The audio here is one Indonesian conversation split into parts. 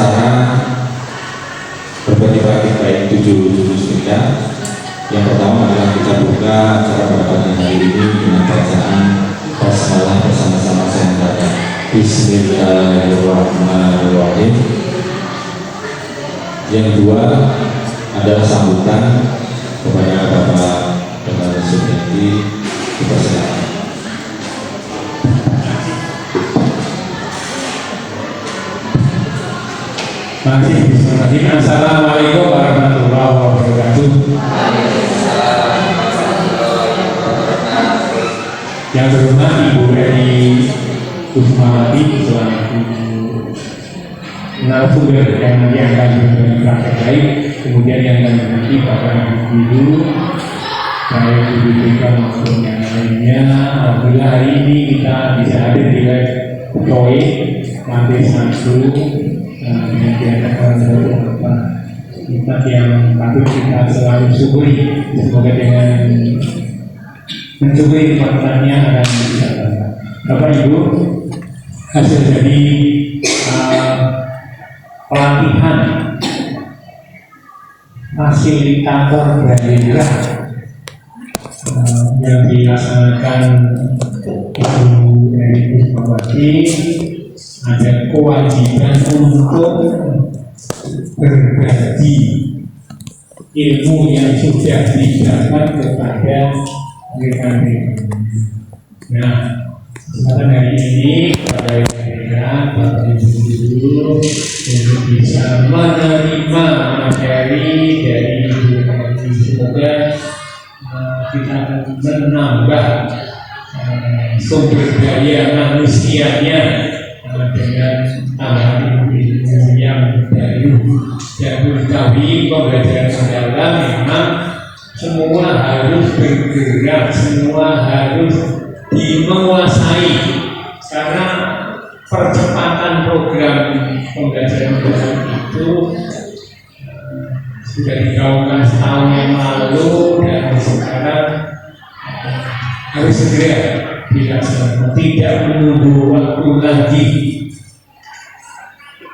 acara berbagi praktik baik 7 jurus BK. Yang pertama adalah kita buka acara pada pagi hari ini dengan bacaan basmalah bersama-sama saya. Bismillahirrahmanirrahim. Yang kedua adalah sambutan kepada Bapak Dr. Suryadi. Dipersilakan. Bismillahirrahmanirrahim. Assalamualaikum warahmatullahi wabarakatuh. Yang berhormat Ibu Eri Kusmawati selaku narasumber yang nanti akan berbagi praktek baik, kemudian yang nanti Bapak Ibu baik Ibu BK maupun yang lainnya. Alhamdulillah hari ini kita bisa hadir di web Joy nanti satu dengan diadakan beberapa kita yang patut kita selalu syukuri. Semoga dengan mensyukuri nikmatnya akan bisa tambah. Bapak Ibu, hasil dari pelatihan fasilitator daerah yang dilaksanakan Ibu Eri Kusmawati, ada kewajiban untuk berbagi ilmu yang sudah didapat kepada rekan-rekan. Nah, kesempatan hari ini kepada rekan-rekan, Bapak Ibu untuk bisa menerima materi dari Ibu Eri. Semoga kita akan menambah sumber daya manusianya dengan tambahan ilmu yang baru. Dan mengetahui pembelajaran mendalam memang semua harus bergerak, semua harus dimenguasai, karena percepatan program pembelajaran mendalam itu sudah digaungkan setahun yang lalu dan sekarang harus segera dilaksanakan, tidak menunggu waktu lagi.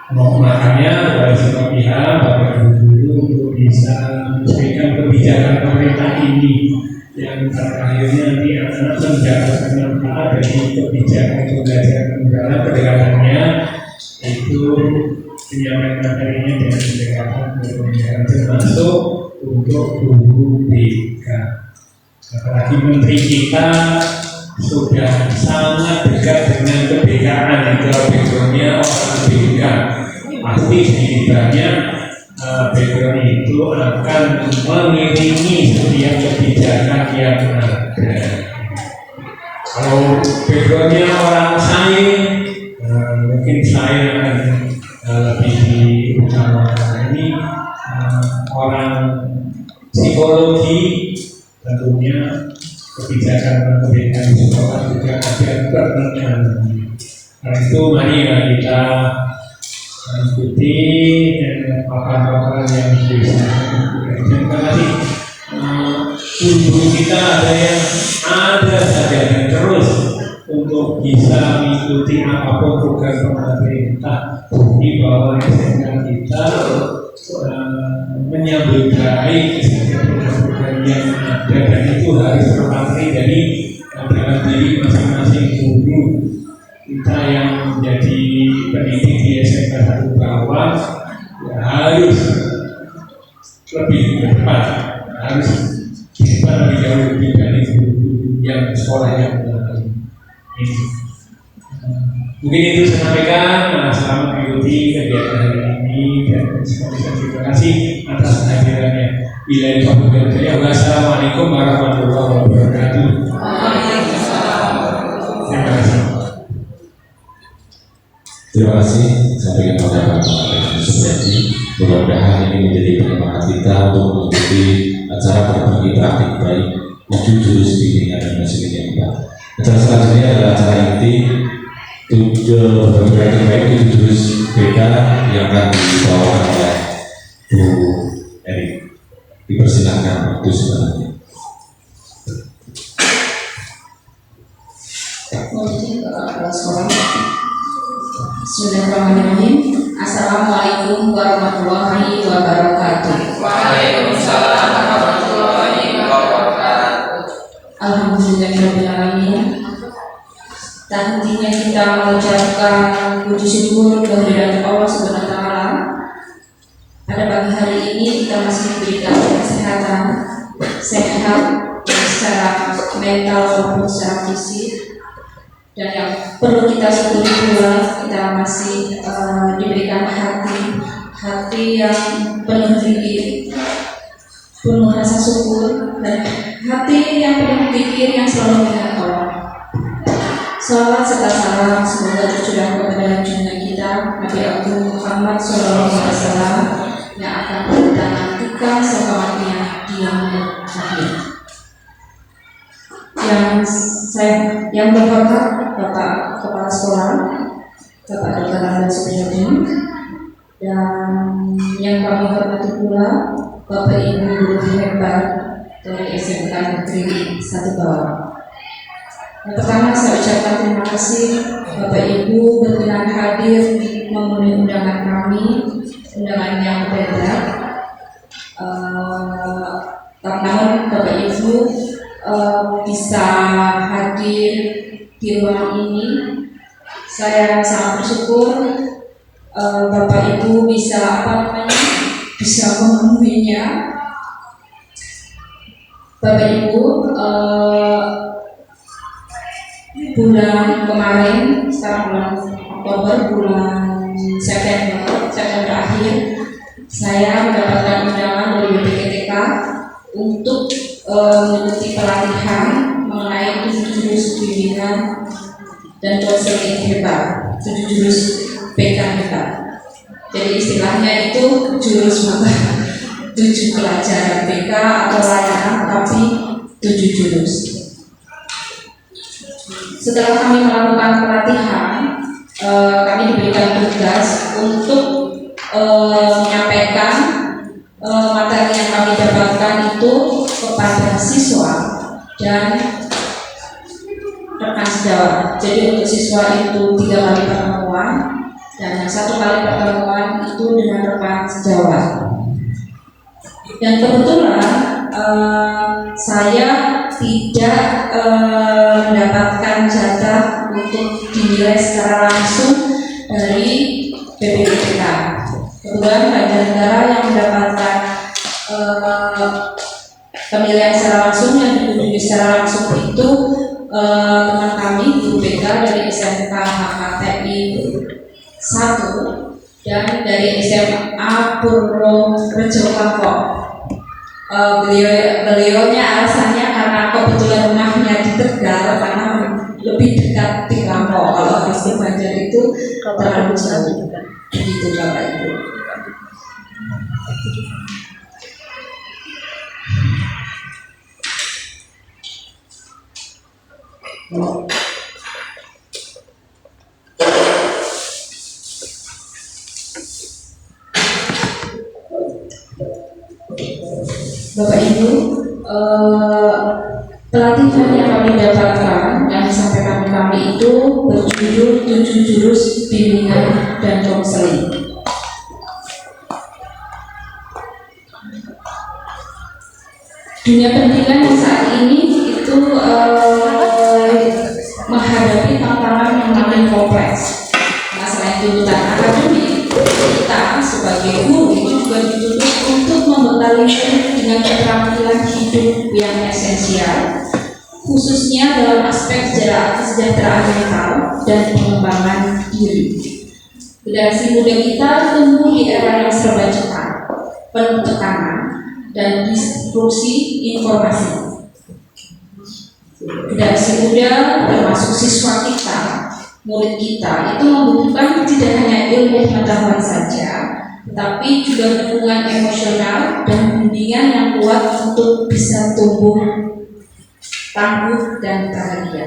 Makanya oleh semua pihak Bapak Ibu untuk bisa memberikan kebijakan pemerintah ini yang terakhirnya nanti akan mendapatkan manfaat dari kebijakan pembelajaran mendalam, pendekatannya itu penyampaian materinya dengan pendekatan kebijakan termasuk untuk guru BK. Apalagi menteri kita sudah sangat dekat dengan kebekaan, kalau backgroundnya orang BK pasti setidaknya background itu akan mengiringi setiap kebijakan yang ada. Kalau backgroundnya orang sains, mungkin saya akan lebih diutamakan. Ini orang psikologi, tentunya kebijakan kebijakan di sekolah juga ada bertentangan. Karena itu mari kita ikuti paparan yang bisa. Terima kasih. Guru kita ada saja dan terus untuk bisa mengikuti apapun program pemerintah. Bukti bahwa SMK kita menyambut baik program-program yang ada, dan itu harus terpatri dari dalam diri masing-masing guru kita yang menjadi pendidik di SMK 1 bawah. Ya, harus lebih cepat, harus bisa lebih jauh dibanding guru yang sekolahnya mulai ini. Mungkin itu saya sampaikan. Selamat mengikuti kegiatan hari ini dan terima kasih atas kehadirannya. Wassalamualaikum warahmatullahi wabarakatuh. Terima kasih. Terima kasih sampaikan kepada Bapak Suryadi. Mudah-mudahan ini menjadi penyemangat kita untuk mengikuti acara berbagi praktik baik 7 jurus bimbingan dan masukin yang baik. Acara selanjutnya adalah acara inti 7 berbagi praktik baik 7 jurus BK yang akan dibawakan oleh Bu Eri. Dipersilakan waktu sebenarnya. Bismillahirrahmanirrahim. Assalamualaikum warahmatullahi wabarakatuh. Waalaikumsalam warahmatullahi wabarakatuh. Alhamdulillahirrahmanirrahim. Tak hentinya kita mengucapkan puji syukur kehadirat Allah Subhanahu wa Ta'ala. Pada pagi hari ini kita masih diberikan kesehatan, sehat secara mental maupun secara fisik. Dan yang perlu kita syukuri pula, kita masih diberikan hati yang penuh zikir, penuh rasa syukur, dan hati yang penuh pikir yang selalu mengingat Allah. Salawat serta salam semoga tercurah kepada junjungan kita Nabi Agung Muhammad SAW yang akan kita nantikan selamatnya di yaumul akhir. Yang berhormat Bapak Kepala Sekolah, Bapak Dr. Ahmad Supriyatun, dan yang kami hormati pula Bapak Ibu guru hebat dari SMK Negeri 1 Bawah. Yang pertama saya ucapkan terima kasih Bapak Ibu berkenan hadir memenuhi undangan kami, undangan yang berbeda. Namun Bapak Ibu bisa hadir di ruang ini, saya sangat bersyukur. Bapak Ibu bisa bisa memenuhinya. Bapak Ibu, bulan kemarin, sekarang bulan Oktober, bulan September akhir, saya mendapatkan undangan dari BPKTK untuk mengikuti pelatihan mengenai 7 jurus bimbingan dan konseling hebat, 7 jurus PK hebat. Jadi istilahnya itu jurus 7 pelajaran PK atau layanan, tapi 7 jurus. Setelah kami melakukan pelatihan, kami diberikan tugas untuk menyampaikan materi yang kami dapatkan itu kepada siswa dan rekan sejawat. Jadi untuk siswa itu 3 kali pertemuan dan 1 kali pertemuan itu dengan rekan sejawat. Dan kebetulan saya tidak mendapatkan jatah untuk dinilai secara langsung dari BPKTK. Kebetulan banyak negara yang mendapatkan pemilihan secara langsung, yang dikunjungi secara langsung itu teman kami guru BK dari SMK HKTI 1 dan dari SMA Purworejo Kapok. Beliaunya alasannya karena kebetulan rumahnya di Tegal, karena lebih dekat di Lampau. Kalau habis di Banjar itu terlalu jauh. Begitu Bapak Ibu. Bapak Ibu, pelatihan yang kami dapatkan yang disampaikan kami itu berjudul 7 jurus bimbingan dan konseling. Dunia pendidikan yang saat ini itu menghadapi tantangan yang makin kompleks. Nah, selain tuntutan akademik, kita sebagai guru itu juga dituntut untuk membekali dengan keterampilan hidup yang esensial, khususnya dalam aspek kesejahteraan mental dan pengembangan diri. Generasi muda kita tumbuh di era yang serba cepat, penuh tekanan dan disrupsi informasi. Generasi muda termasuk siswa kita, murid kita itu membutuhkan tidak hanya ilmu pengetahuan saja, tetapi juga dukungan emosional dan bimbingan yang kuat untuk bisa tumbuh tangguh dan bahagia.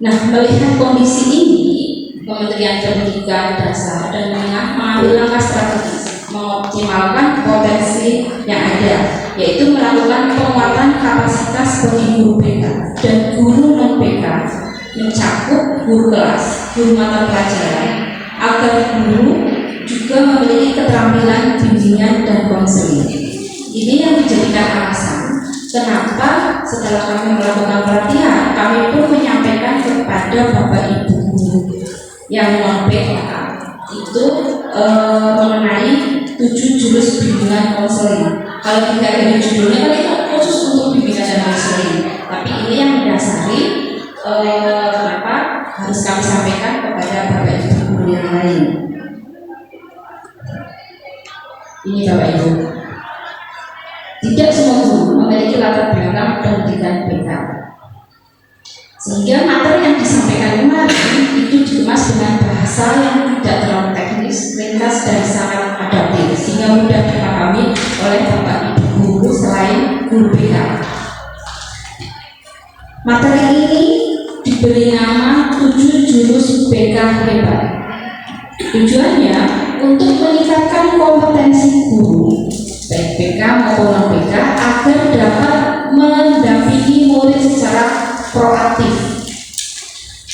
Nah, melihat kondisi ini, Kementerian Pendidikan Dasar dan Menengah mengambil langkah strategis mengoptimalkan potensi yang ada, yaitu melakukan penguatan kapasitas bagi guru BK dan guru non BK mencakup guru kelas, guru mata pelajaran, agar guru juga memiliki keterampilan bimbingan dan konseling. Ini yang dijadikan alasan kenapa setelah kami melakukan pelatihan, kami pun menyampaikan kepada Bapak Ibu guru yang non BK itu mengenai 7 jurus bimbingan konseling. Kalau tidak dari judulnya kan itu khusus untuk bimbingan dan konseling, tapi ini yang mendasari kenapa harus kami sampaikan kepada Bapak Ibu guru yang lain. Ini Bapak Ibu, tidak semua guru memiliki latar belakang pendidikan BK, sehingga materi yang disampaikan kemarin itu dikemas dengan bahasa yang tidak terlalu teknis, ringkas dan sangat adaptif, sehingga mudah dipahami oleh Bapak Ibu guru selain guru BK. Materi ini diberi nama 7 jurus BK hebat. Tujuannya untuk meningkatkan kompetensi guru baik BK maupun non BK agar dapat mendampingi murid secara proaktif.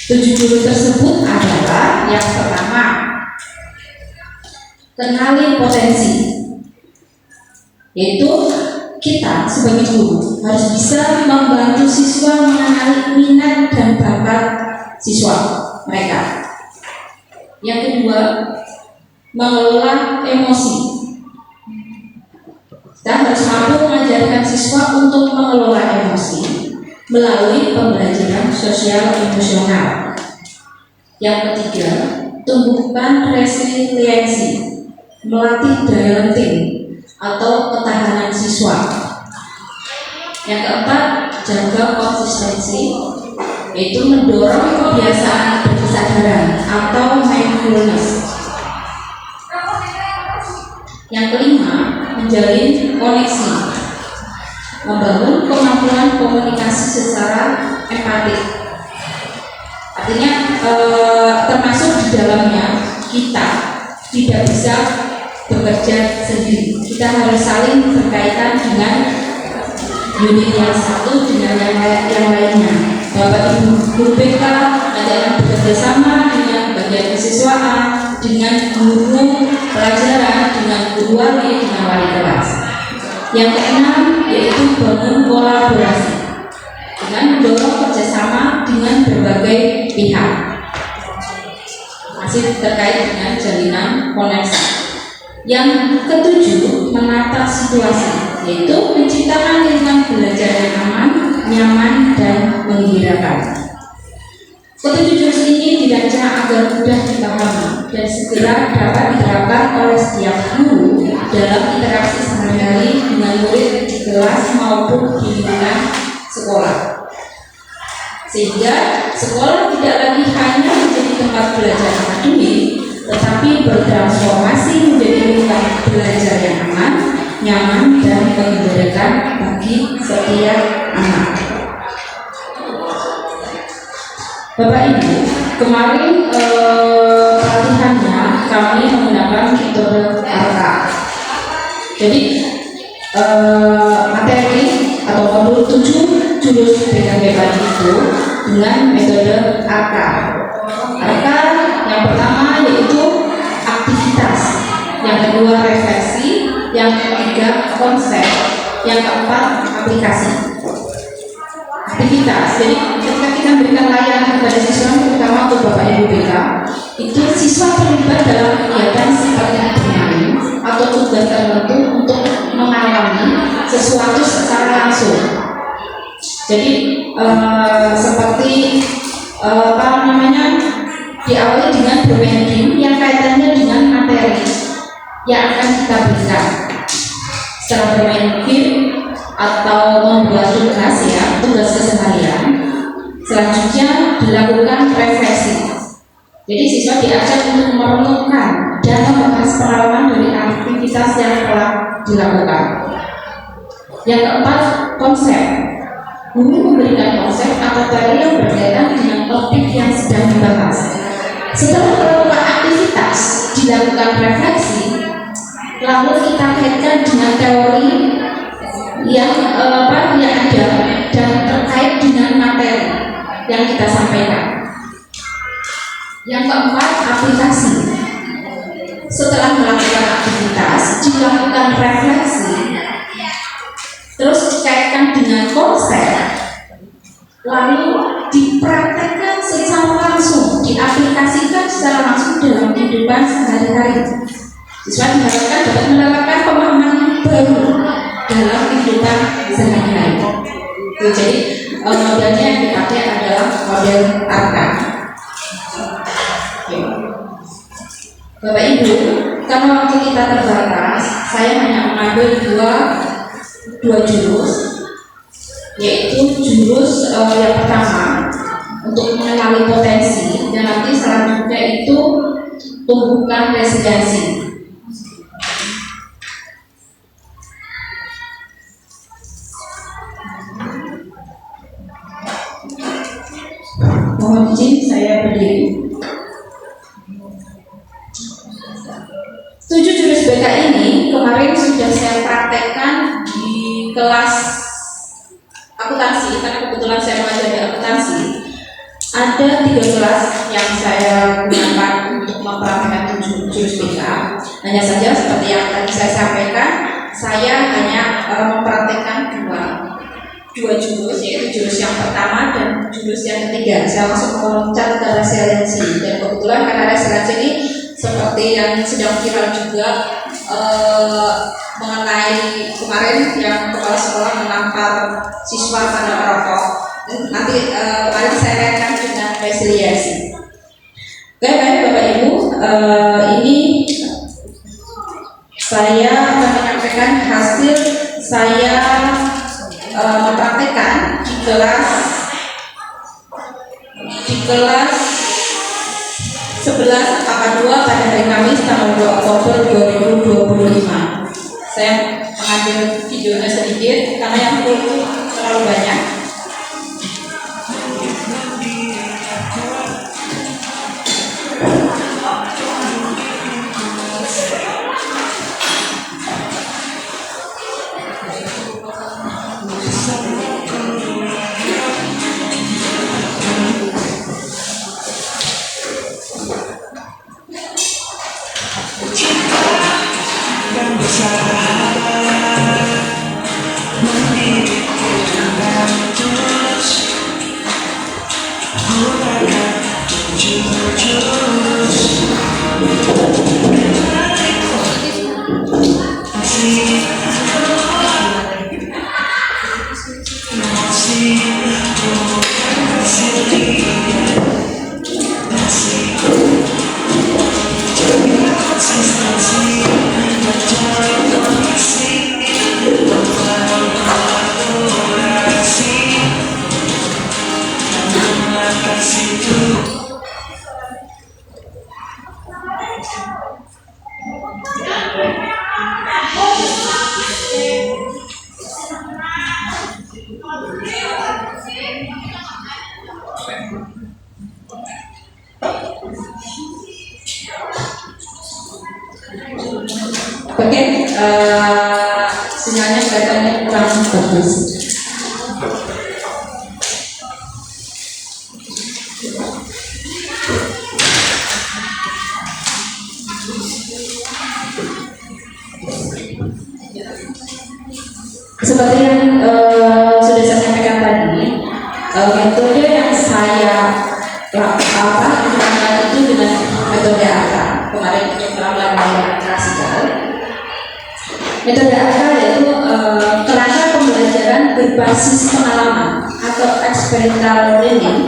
7 jurus tersebut adalah yang pertama, kenali potensi, yaitu kita sebagai guru harus bisa membantu siswa mengenali minat dan bakat siswa mereka. Yang kedua, mengelola emosi. Kita harus mampu mengajarkan siswa untuk mengelola emosi melalui pembelajaran sosial emosional. Yang ketiga, tumbuhkan resiliensi, melatih daya lenting atau ketahanan siswa. Yang keempat, jaga konsistensi, yaitu mendorong kebiasaan berkesadaran atau mindfulness. Yang kelima, menjalin koneksi, membangun kemampuan komunikasi secara empatik. Artinya termasuk di dalamnya kita tidak bisa bekerja sendiri. Kita harus saling berkaitan dengan unit yang satu dengan yang lainnya. Bapak Ibu guru BK nanti akan bekerja sama dengan bagian kesiswaan, dengan guru pelajaran, dengan guru wali, dengan wali kelas. Yang keenam yaitu bangun kolaborasi dengan mendorong kerjasama dengan berbagai pihak. Masih terkait dengan jalinan koneksi. Yang ketujuh, menata situasi, yaitu menciptakan lingkungan belajar yang aman, nyaman, dan menggembirakan. Ketujuh jurus ini dirancang agar mudah dipahami dan segera dapat diterapkan oleh setiap guru dalam interaksi sehari-hari dengan murid di kelas maupun di lingkungan sekolah. Sehingga sekolah tidak lagi hanya menjadi tempat belajar akademik, tetapi bertransformasi menjadi lingkungan belajar yang aman, nyaman, dan menggembirakan bagi setiap anak. Bapak Ibu, kemarin pelatihannya kami menggunakan metode ARKA. Jadi materi atau modul 7 jurus BKG itu dengan metode ARKA. ARKA yang pertama yaitu aktivitas, yang kedua refleksi, yang ketiga konsep, yang keempat aplikasi. Aktivitas, jadi ketika kita memberikan layanan kepada siswa, terutama untuk Bapak Ibu BK, itu siswa terlibat dalam kegiatan seperti bermain atau tugas tertentu untuk mengalami sesuatu secara langsung. Jadi seperti diawali dengan bermain game yang kaitannya dengan materi yang akan kita berikan. Setelah bermain game atau membuat tugas keseharian, selanjutnya dilakukan refleksi. Jadi siswa diajak untuk merenungkan dan membahas pengalaman dari aktivitas yang telah dilakukan. Yang keempat, konsep. Guru memberikan konsep atau teori yang berkaitan dengan topik yang sedang dibahas. Setelah melakukan aktivitas, dilakukan refleksi, lalu kita kaitkan dengan teori yang ada dan yang kita sampaikan. Yang keempat, aplikasi. Setelah melakukan aktivitas, dilakukan refleksi, terus dikaitkan dengan konsep, lalu dipraktekkan secara langsung, diaplikasikan secara langsung dalam kehidupan sehari-hari. Siswa diharapkan dapat mendapatkan pemahaman yang baru dalam kehidupan sehari-hari. Jadi modelnya yang dipakai adalah model ARKA. Bapak Ibu, karena waktu kita terbatas, saya hanya mengambil dua jurus, yaitu jurus yang pertama untuk mengenali potensi, dan nanti selanjutnya itu tumbuhkan resiliensi. Mohon izin saya berdiri. 7 jurus BK ini kemarin sudah saya praktekkan di kelas akuntansi, karena kebetulan saya mengajar di akuntansi. Ada 3 kelas yang saya gunakan untuk mempraktekkan 7 jurus BK. Hanya saja seperti yang tadi saya sampaikan, saya hanya mempraktekkan dua jurus, yaitu jurus yang pertama dan jurus yang ketiga. Saya langsung meloncat ke resiliensi, dan kebetulan karena resiliensi ini seperti yang sedang viral juga mengenai kemarin yang kepala sekolah menampar siswa karena merokok. Nanti kemarin saya kaitkan dengan resiliensi. Baik Bapak Ibu, ini saya akan menyampaikan hasil saya mempraktekkan di kelas 11 KK2 pada hari Kamis tanggal 2 Oktober 2025. Saya mengambil videonya sedikit karena yang full itu terlalu banyak. Oke, sinyalnya kelihatannya kurang bagus. Seperti yang sudah saya sampaikan tadi, metode yang saya gunakan itu dengan metode ARKA. Kemarin itu telah klasikal. Metode ARKA yaitu kerangka pembelajaran berbasis pengalaman atau experiential learning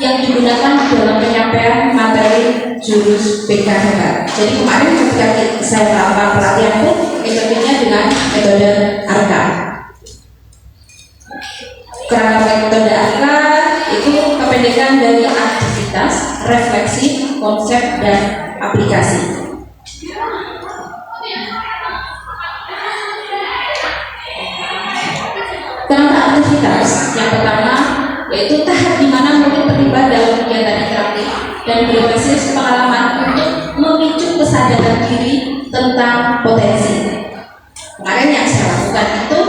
yang digunakan dalam penyampaian materi jurus BKH. Jadi kemarin ketika saya melakukan pelatihan itu metodenya dengan metode ARKA. Kerangka metode ARKA itu kependekan dari aktivitas, refleksi, konsep, dan aplikasi. Kerangka aktivitas yang pertama yaitu tahap di mana murid terlibat dalam kegiatan interaktif dan berbasis pengalaman untuk memicu kesadaran diri tentang potensi. Kemarin yang saya lakukan itu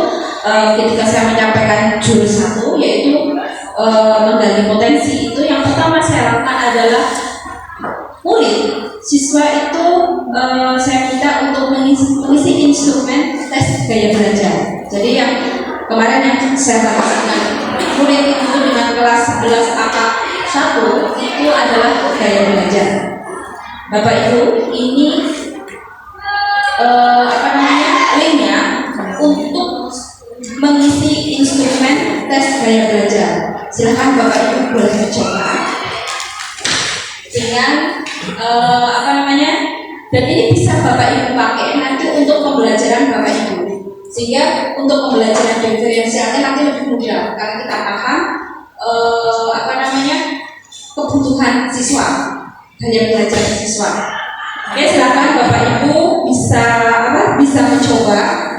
ketika saya menyampaikan jurus 1 yaitu menggali potensi itu, yang pertama saya lakukan adalah siswa itu saya minta untuk mengisi instrumen tes gaya belajar. Jadi yang kemarin yang saya bahas dengan murid itu dengan kelas 11 angka 1 itu adalah gaya belajar. Bapak Ibu, ini linknya untuk mengisi instrumen tes gaya belajar. Silahkan Bapak Ibu boleh mencoba dengan dan ini bisa Bapak Ibu pakai nanti untuk pembelajaran Bapak Ibu, sehingga untuk pembelajaran diferensialnya nanti lebih mudah karena kita paham kebutuhan siswa, gaya belajar siswa. Oke, silakan Bapak Ibu bisa mencoba.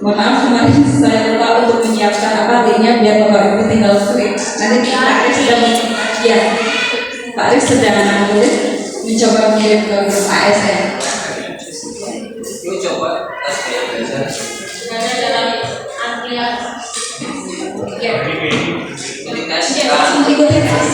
Mohon maaf, kemarin saya lupa untuk menyiapkan linknya biar Bapak Ibu tinggal klik. Nanti Pak Aris sedang mencoba mengirim ke grup ASN. Yuk coba tes gaya belajar. Ada dalam antrian. Ya. Ini tes Langsung ikuti tes.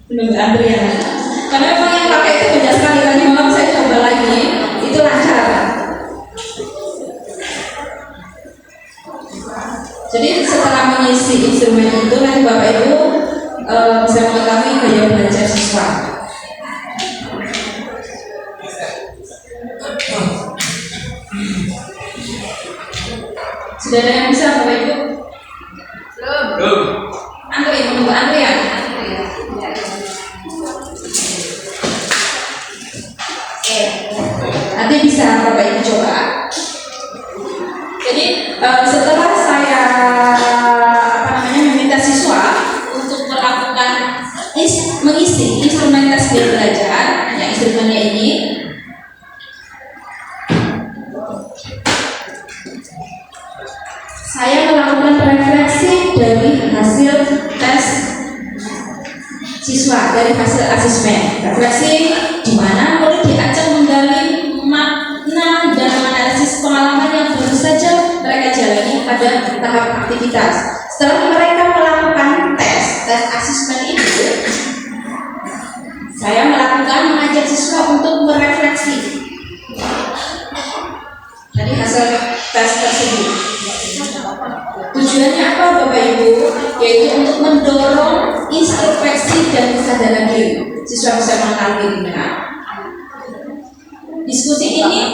Belum antrian. Karena memang yang pakai itu banyak sekali, tadi malam saya coba lagi, itu lancar. Jadi setelah mengisi instrumen itu nanti Bapak Ibu bisa mengetahui gaya belajar siswa. Sudah ada yang bisa Bapak Ibu? Belum. Menunggu antrian. Nanti bisa Bapak Ibu coba. Jadi setelah saya meminta siswa untuk melakukan mengisi instrumen tes gaya belajar, yang instrumennya ini, saya melakukan refleksi dari hasil tes siswa, dari hasil asesmen. Refleksi di mana murid diajak menggali makna dan menganalisis pengalaman yang baru saja mereka jalani pada tahap aktivitas. Setelah mereka melakukan tes asesmen itu, saya mengajak siswa untuk merefleksi dari hasil tes tersebut. Tujuannya apa Bapak Ibu? Yaitu untuk mendorong introspeksi dan kesadaran diri. Siswa bisa mengetahui dirinya. Diskusi ini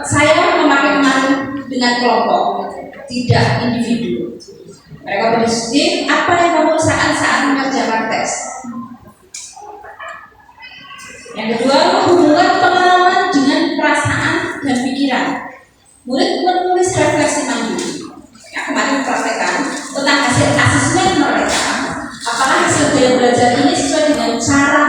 saya memakai kemarin dengan kelompok, tidak individu. Mereka berdiskusi apa yang kamu rasakan saat mengerjakan tes. Yang kedua, menghubungkan pengalaman dengan perasaan dan pikiran. Murid menulis refleksi mandiri. Yang kemarin mempraktekkan tentang hasil asesmen mereka. Apakah hasil gaya belajar ini sesuai dengan cara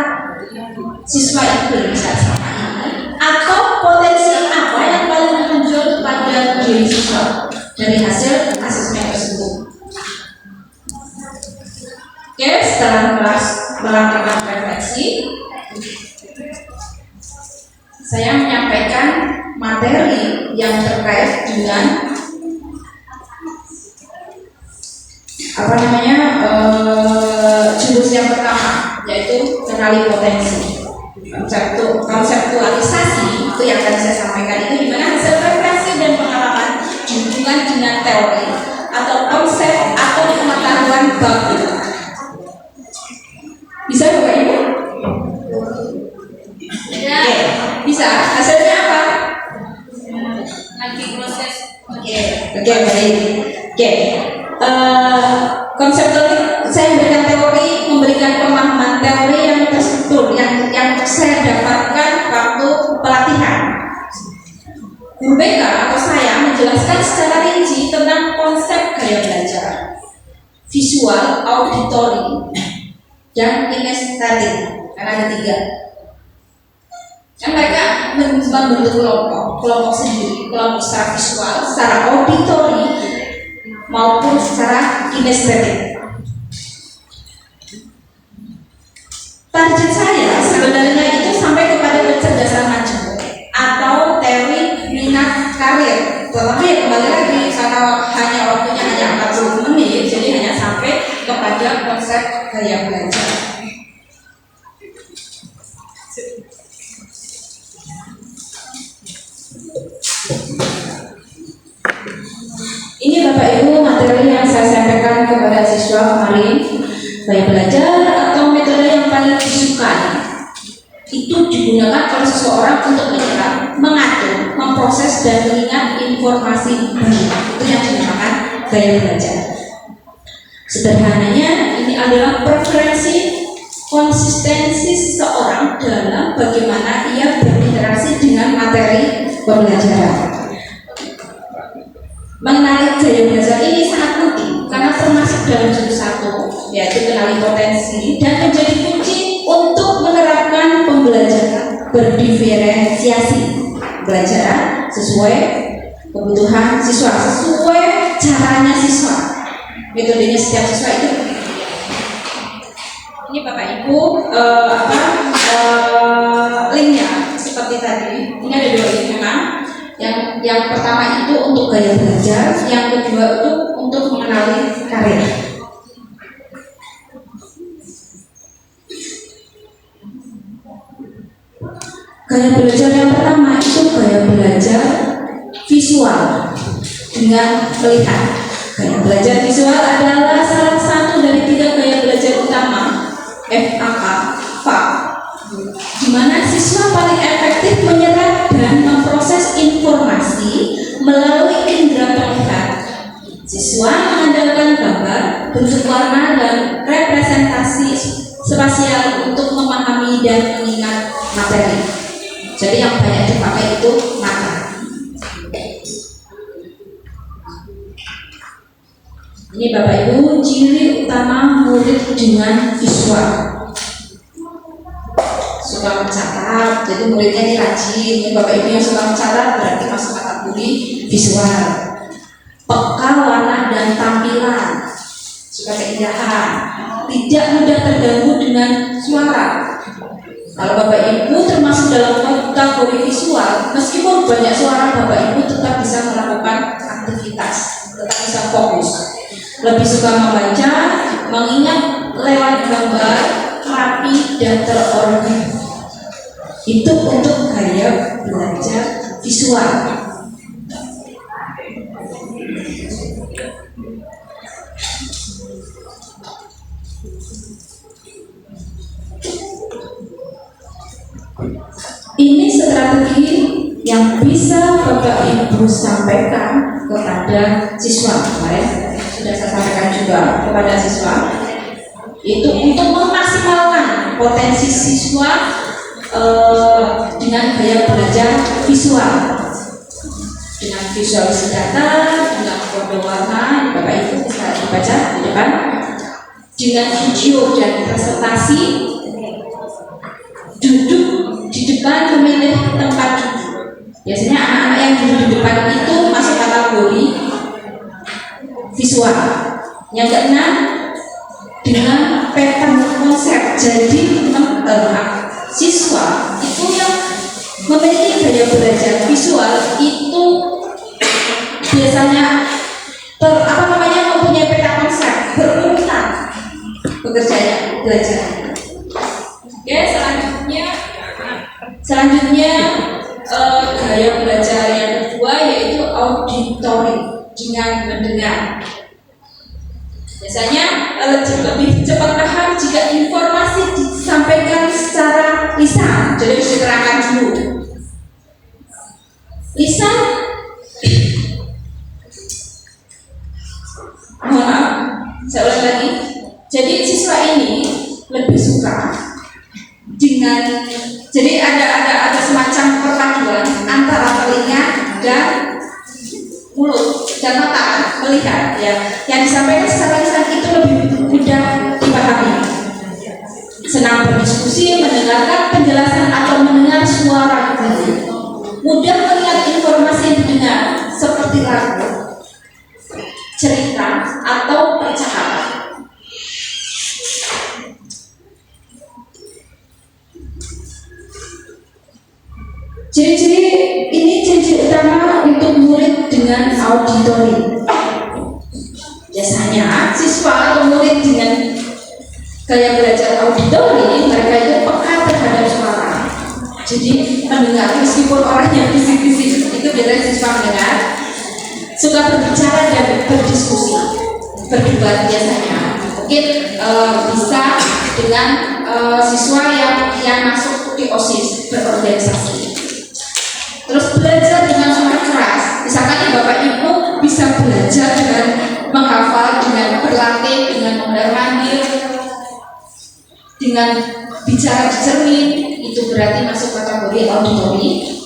siswa itu belajar selama ini, atau potensi apa yang paling menonjol pada diri siswa dari hasil asesmen tersebut. Oke, setelah kelas melakukan refleksi, saya menyampaikan materi yang terkait dengan jurus yang pertama, yaitu kenali potensi. Konseptualisasi itu yang akan saya sampaikan itu dimana hasil refleksi dan pengalaman dihubungkan dengan teori atau konsep atau pengetahuan baku. Bisa Bapak Ibu? Ya. Oke, bisa. Hasilnya apa? Lagi proses. Oke, baik. Oke. Konseptual saya memberikan teori, memberikan pemahaman teori yang terstruktur, yang saya dapatkan waktu pelatihan. Guru BK atau saya menjelaskan secara rinci tentang konsep gaya belajar, visual, auditory, dan kinestetik. Karena ada 3. Kan mereka membentuk kelompok sendiri, kelompok secara visual, secara auditory, maupun secara kinestetik. Target saya sebenarnya itu sampai kepada kecerdasan majemuk atau teori minat karir. Tetapi ya kembali lagi karena waktunya hanya 40 menit, jadi hanya sampai kepada konsep gaya belajar. Ini Bapak Ibu materi yang saya sampaikan kepada siswa kemarin. Gaya belajar atau metode yang paling disukai itu digunakan oleh seseorang untuk menyerap, mengatur, memproses dan mengingat informasi baru. Itu yang dinamakan gaya belajar. Sederhananya ini adalah preferensi konsistensi seseorang dalam bagaimana ia berinteraksi dengan materi pembelajaran. Mengenali gaya belajar ini sangat penting karena termasuk dalam jurus 1, yaitu kenali potensi, dan menjadi kunci untuk menerapkan pembelajaran berdiferensiasi, pembelajaran sesuai kebutuhan siswa, sesuai caranya siswa. Metodenya setiap siswa itu. Ini Bapak Ibu linknya seperti tadi. Ini ada 2 link memang. Yang pertama itu untuk gaya belajar, yang kedua itu untuk mengenali karir. Gaya belajar yang pertama itu gaya belajar visual dengan melihat. Gaya belajar visual adalah salah satu dari 3 gaya belajar utama FAK, di mana siswa paling efektif menyerap dan memproses informasi melalui indera penglihatan. Siswa mengandalkan gambar, bentuk warna, dan representasi spasial untuk memahami dan mengingat materi. Jadi yang banyak dipakai itu mata. Ini Bapak Ibu ciri utama murid dengan visual. Suka mencatat, jadi muridnya ini rajin. Ini Bapak Ibu yang suka mencatat berarti masuk kategori visual. Peka warna dan tampilan, suka keindahan, tidak mudah terganggu dengan suara. Kalau Bapak Ibu termasuk dalam kategori visual, meskipun banyak suara, Bapak Ibu tetap bisa melakukan aktivitas, tetap bisa fokus. Lebih suka membaca, mengingat lewat gambar, rapi dan terorganisir. Itu untuk gaya belajar visual. Ini strategi yang bisa Bapak Ibu sampaikan kepada siswa. Kemarin sudah saya sampaikan juga kepada siswa, itu untuk memaksimalkan potensi siswa dengan gaya belajar visual, dengan visualisasi data, dengan kode warna. Bapak Ibu bisa dibaca di depan, dengan video dan presentasi, duduk di depan memilih tempat duduk. Biasanya anak-anak yang duduk di depan itu masuk kategori visual. Yang keenam, dengan pattern konsep. Jadi siswa itu yang memiliki gaya belajar visual itu biasanya mempunyai peta konsep berurutan bekerjanya belajar. Oke, selanjutnya gaya belajar yang kedua yaitu auditory, dengan mendengar. Biasanya lebih cepat paham jika informasi disampaikan secara lisan. Jadi harus diterangkan dulu. Lisan, mohon maaf, saya ulang lagi. Jadi siswa ini lebih suka dengan, jadi ada semacam perpaduan antara telinga dan mulut dan mata melihat, ya, yang disampaikan secara lisan itu lebih mudah dipahami. Senang berdiskusi, mendengarkan penjelasan atau mendengar suara guru, mudah melihat informasi yang didengar seperti lagu, cerita atau percakapan. Ciri-ciri utama untuk murid dengan auditori. Biasanya siswa atau murid dengan gaya belajar auditori, mereka itu peka terhadap suara. Jadi mendengar meskipun orangnya bisik-bisik, itu biasanya siswa mendengar. Suka berbicara dan berdiskusi, berdebat biasanya. Mungkin bisa dengan siswa yang masuk di OSIS, berorganisasi. Terus belajar dengan suara keras. Misalkan Bapak Ibu bisa belajar dengan menghafal, dengan berlatih, dengan mondar-mandir, dengan bicara di cermin, itu berarti masuk kategori auditori.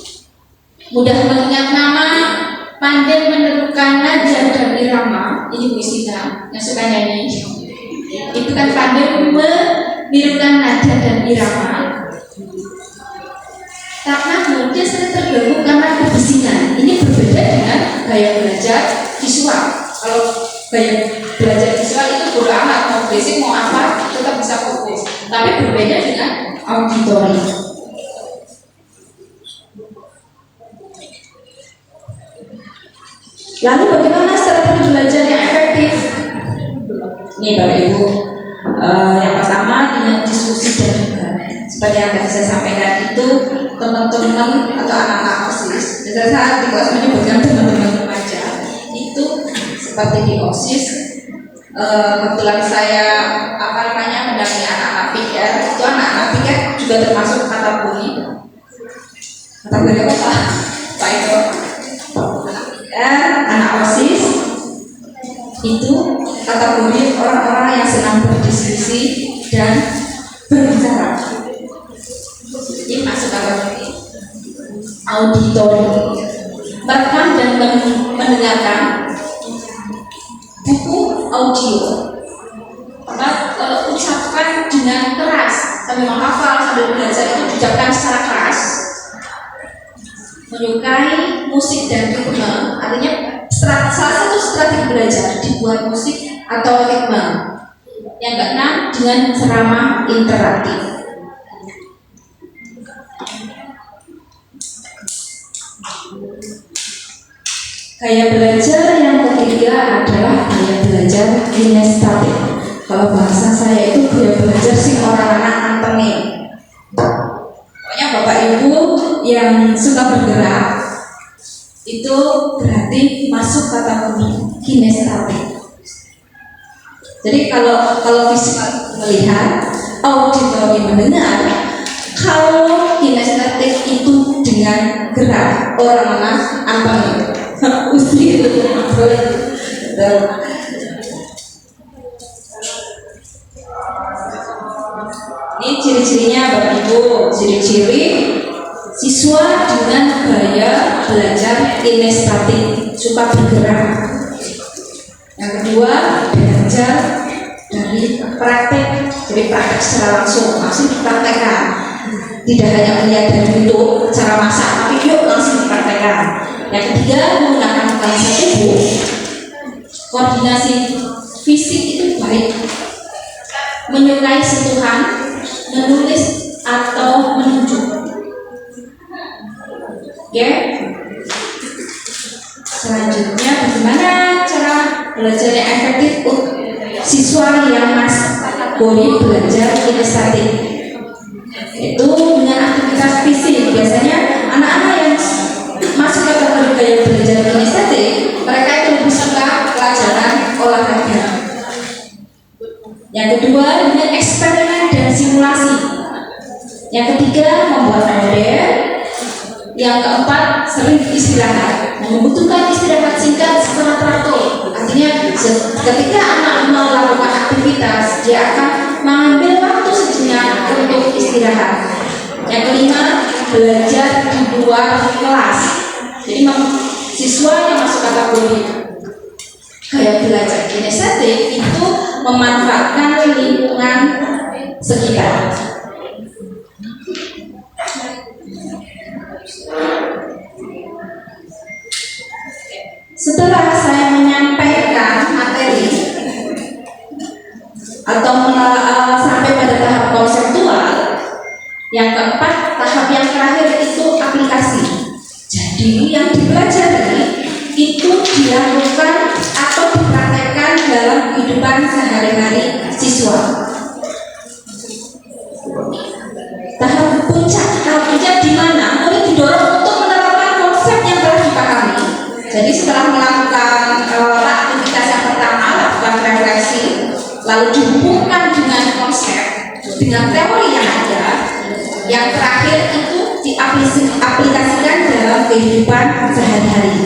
Mudah mengingat nama, pandai menemukan nada dan irama. Ini Bu Istina yang suka nyanyi. Itu kan pandai menirukan nada dan irama. Karena muridnya sering terganggu karena kebisingan. Ini berbeda dengan gaya belajar visual. Kalau gaya belajar visual itu bodo amat, mau basic mau apa tetap bisa fokus. Tapi berbeda dengan auditori. Lalu bagaimana strategi belajar yang efektif? Ini Bapak Ibu, yang pertama dengan diskusi dan juga seperti yang tadi saya sampaikan itu, teman-teman atau anak-anak OSIS, biasanya saya di kelas menyebutkan teman-teman remaja itu seperti di OSIS. Kebetulan saya mendampingi anak-anak piket, itu anak-anak piket juga termasuk kategori apa Pak itu anak OSIS itu kategori orang-orang yang senang berdiskusi dan berbicara. Ini masuk kategori auditori, merekam dan mendengarkan buku audio. Ucapkan dengan keras, sambil menghafal, sambil belajar itu diucapkan secara keras. Menyukai musik dan ritme, artinya salah satu strategi belajar dibuat musik atau ritme. Yang keenam dengan ceramah interaktif. Gaya belajar yang ketiga adalah gaya belajar kinestetik. Kalau bahasa saya itu gaya belajar sih orang anak antengin. Pokoknya Bapak Ibu yang suka bergerak itu berarti masuk kategori kinestetik. Jadi kalau visual melihat, auditori mendengar, kalau kinestetik itu dengan gerak orang anak antengin. Usti itu ini ciri-cirinya Bapak Ibu, ciri-ciri siswa dengan gaya belajar kinestetik, suka bergerak. Yang kedua, belajar dari praktek, jadi praktek secara langsung dipraktekkan. Tidak hanya melihat dari bentuk cara masak, tapi yuk langsung dipraktekkan. Yang ketiga, menggunakan bahasa tubuh. Koordinasi fisik itu baik, menyukai sentuhan, menulis atau menunjuk. Oke. Selanjutnya, bagaimana cara belajar yang efektif siswa yang Bodi belajar kinestetik? Itu dengan aktivitas fisik. Biasanya anak-anak yang masuk kategori gaya belajar kinestetik, mereka itu lebih suka pelajaran olahraga. Yang kedua, dengan eksperimen dan simulasi. Yang ketiga, membuat model. Yang keempat, sering istirahat. Membutuhkan istirahat singkat setelah teratur. Artinya, ketika anak melakukan aktivitas, dia akan mengambil waktu sejenak untuk istirahat. Yang kelima, belajar di luar kelas. Jadi, siswa yang masuk kategori gaya belajar kinestetik itu memanfaatkan lingkungan sekitar. Setelah saya menyampaikan materi atau sampai pada tahap konseptual, yang keempat, tahap yang terakhir itu aplikasi. Jadi yang dipelajari itu dilakukan atau dipraktekkan dalam kehidupan sehari-hari siswa. Tahap puncak di mana murid didorong untuk menerapkan konsep yang telah dipahami. Jadi setelah melakukan aktivitas yang pertama, lakukan refleksi, lalu dihubungkan dengan konsep, dengan teori yang ada. Yang terakhir itu diaplikasikan dalam kehidupan sehari-hari.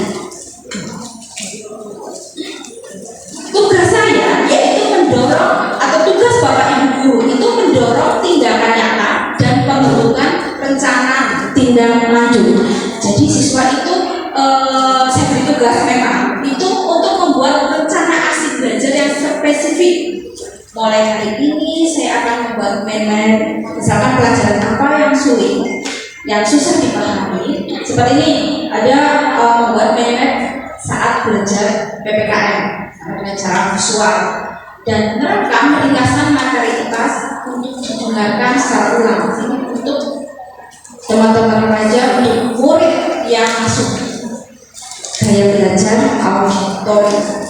Tugas saya yaitu mendorong, atau tugas Bapak Ibu guru itu mendorong tindakan nyata dan pembentukan rencana tindak lanjut. Jadi siswa itu saya beri tugas memang itu untuk membuat rencana aksi belajar yang spesifik. Mulai hari ini saya akan membuat map, misalkan pelajaran apa yang sulit, yang susah dipahami. Seperti ini, ada membuat map saat belajar PPKN dengan cara visual dan merekam ringkasan materi kelas untuk didengarkan secara ulang. Ini untuk teman-teman remaja, untuk murid yang masuk gaya belajar auditory.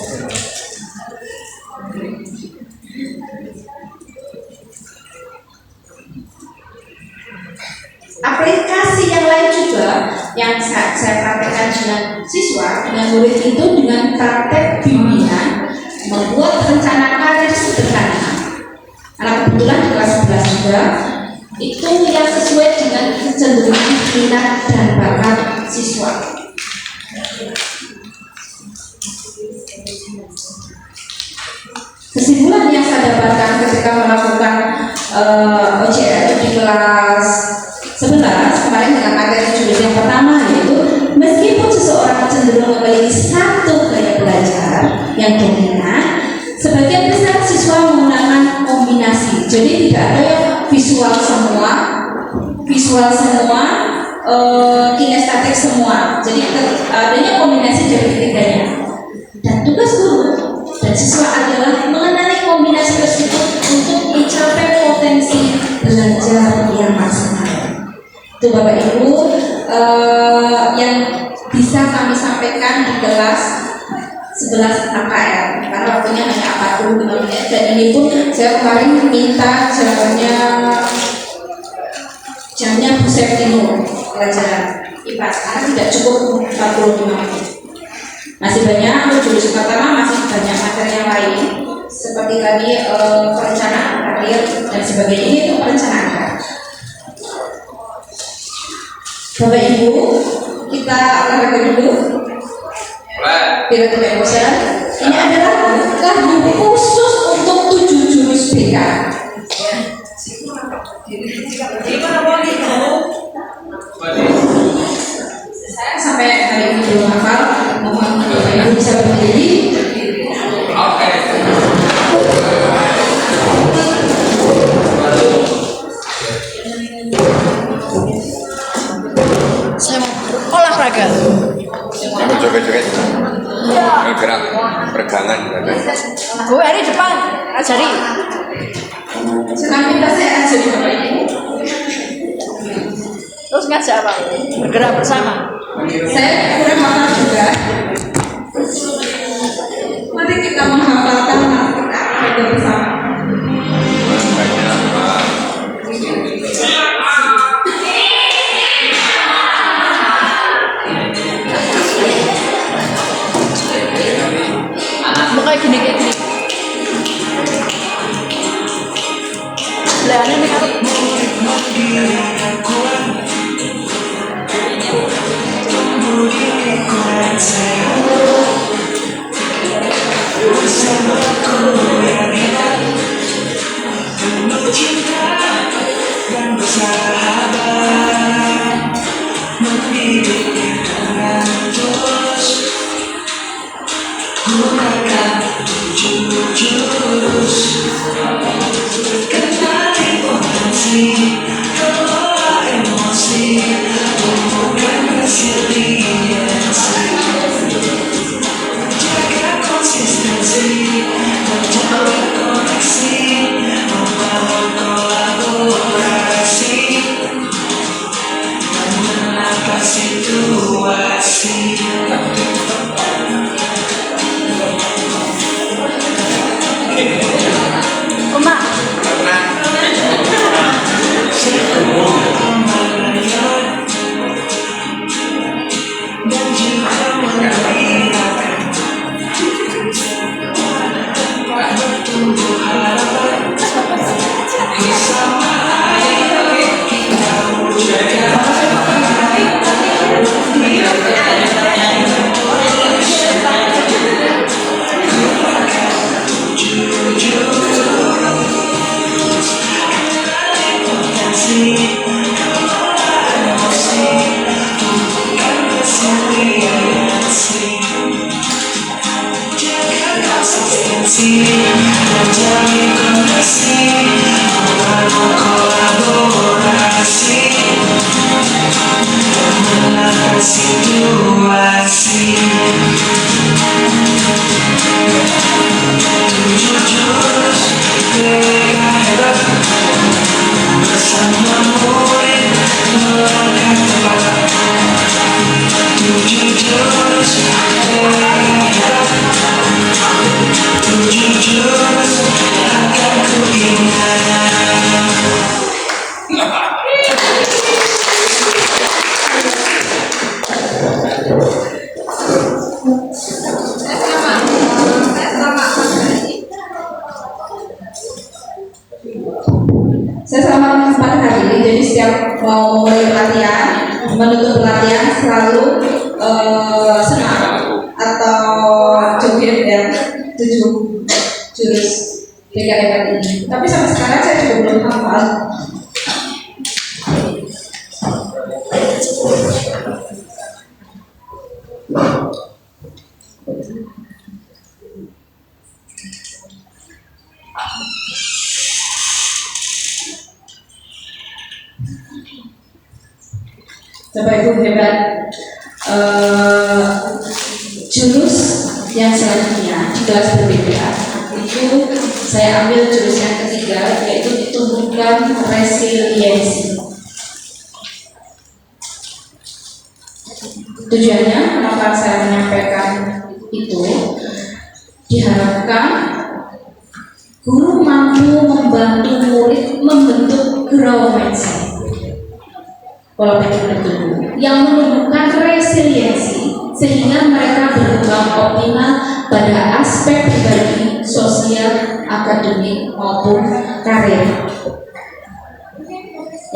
Aplikasi yang lain juga yang saya praktekkan dengan siswa, dengan murid itu dengan praktek bimbingan membuat rencana karir sederhana. Anak kebetulan di kelas 11 juga itu yang sesuai dengan kecenderungan minat dan bakat siswa. Kesimpulan yang saya dapatkan ketika melakukan OJR di kelas 11 kemarin dengan materi judul yang pertama, yaitu meskipun seseorang cenderung memiliki satu gaya belajar yang dominan, sebagian besar siswa menggunakan kombinasi. Jadi tidak ada yang visual semua, kinestetik semua. Jadi adanya kombinasi dari ketiganya. Dan tugas guru dan siswa adalah mengenali kombinasi tersebut untuk mencapai potensi belajar yang maksimal. Itu Bapak Ibu yang bisa kami sampaikan di kelas 11 AKR, karena waktunya hanya 45 menit dan ini pun saya kemarin minta jamnya Bu Septino pelajaran IPA karena tidak cukup 45 menit. Masih banyak jurusan pertama, masih banyak materi yang lain seperti tadi perencanaan karir dan sebagainya. Ini itu perencanaan. Bapak Ibu, kita olahraga dulu. Tidak bosan. Ini adalah lagu khusus untuk 7 jurus BK. Saya sampai hari ini belum hafal. Mohon Bapak Ibu bisa berdiri. Saya mau olahraga. Kamu joget-joget, bergerak, peregangan. Gue hari depan ajari. Senang minta saya ajari Bapak Ibu. Terus ngajak apa? Bergerak bersama. Saya kurang hafal juga. Mari kita menghafalkan naskah bersama. Kayak gini kayak gini. Belaannya nih kan. Oma, Saya selama 4 hari, jadi setiap mau mulai pelatihan, menutup pelatihan selalu senam atau joget ya 7 jurus PKM ini. Tapi sampai sekarang saya juga belum hafal. Bapak Ibu hebat. Jurus yang selanjutnya di kelas berbeda itu saya ambil jurus yang ketiga, yaitu tumbuhkan resiliensi. Tujuannya kenapa saya menyampaikan itu, diharapkan guru mampu membantu murid membentuk growth mindset, pola pikir bertumbuh yang menumbuhkan resiliensi sehingga mereka berkembang optimal pada aspek pribadi, sosial, akademik maupun karir.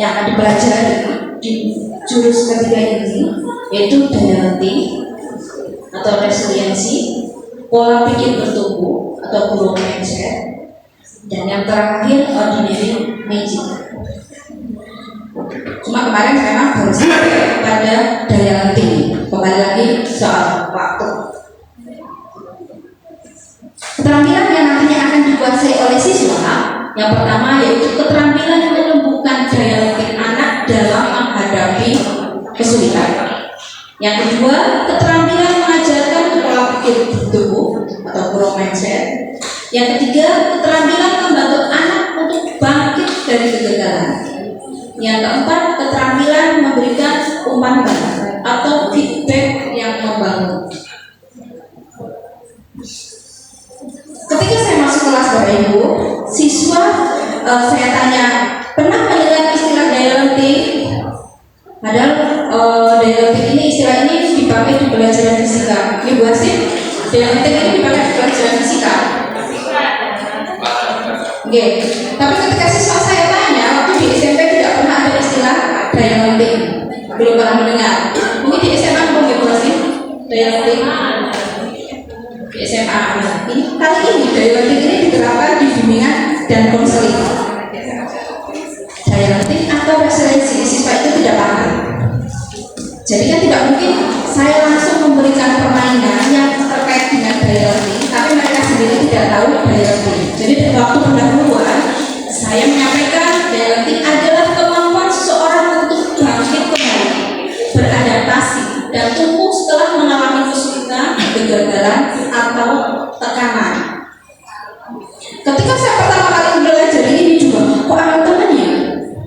Yang akan dipelajari di jurus ketiga ini yaitu daya latih atau resiliensi, pola pikir bertumbuh atau growth mindset, dan yang terakhir ordinary magic. Cuma kemarin memang baru sampai pada daya latih. Kembali lagi soal waktu. Keterampilan yang nantinya akan dikuasai oleh siswa, yang pertama yaitu keterampilan menumbuhkan daya latih anak dalam menghadapi kesulitan. Yang kedua, keterampilan mengajarkan pola pikir bertumbuh atau growth mindset. Yang ketiga, keterampilan membantu anak untuk bangkit dari kegagalan. Yang keempat, keterampilan memberikan umpan balik. atau feedback yang membangun. Ketika saya masuk kelas Bapak Ibu, siswa saya tanya, pernah mendengar istilah daya lenting? Padahal daya lenting ini, istilah ini dipakai di pelajaran fisika. Ini Bu Hasim, daya lenting ini dipakai di pelajaran fisika. Oke, tapi ketika siswa saya tanya, waktu di SMP tidak pernah ada istilah daya lenting, belum pernah mendengar. Mungkin di SMA Bu Hasim, daya lenting di SMA. Ini kali ini daya lenting ini diterapkan di bimbingan dan konseling. Daya lenting atau resiliensi, siswa itu tidak paham. Jadi kan tidak mungkin saya langsung memberikan permainan yang terkait dengan daya lenting, tapi mereka sendiri tidak tahu daya lenting. Jadi dari waktu pendahuluan saya menyampaikan daya lenting adalah kemampuan seseorang untuk bangkit kembali, beradaptasi dan tumbuh setelah mengalami kesulitan, kegagalan atau tekanan. Ketika saya pertama kali belajar ini juga, kok ada temannya?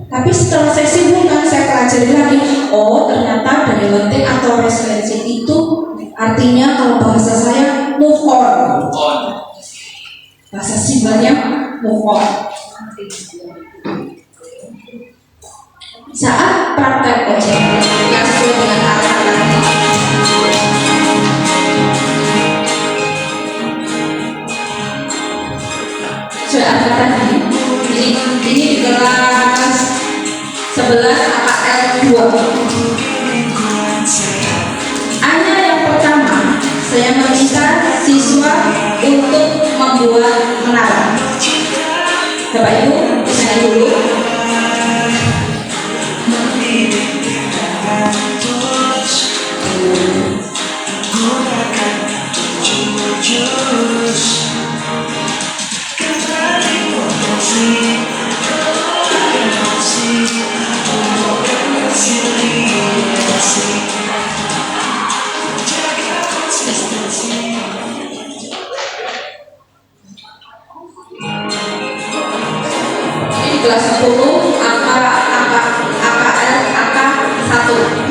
Tapi setelah saya simpulkan, saya pelajari lagi, oh ternyata daya lenting atau resiliensi itu artinya kalau bahasa saya move on. Bahasa simbolnya move on. Saat praktek OJT yang sesuai dengan arahan sudah tadi, ini di kelas 11 AKL 2. Hanya yang pertama, saya meminta siswa untuk membuat menara. Bapak Ibu, saya dulu. Ini kelas 10 AKL AK 1.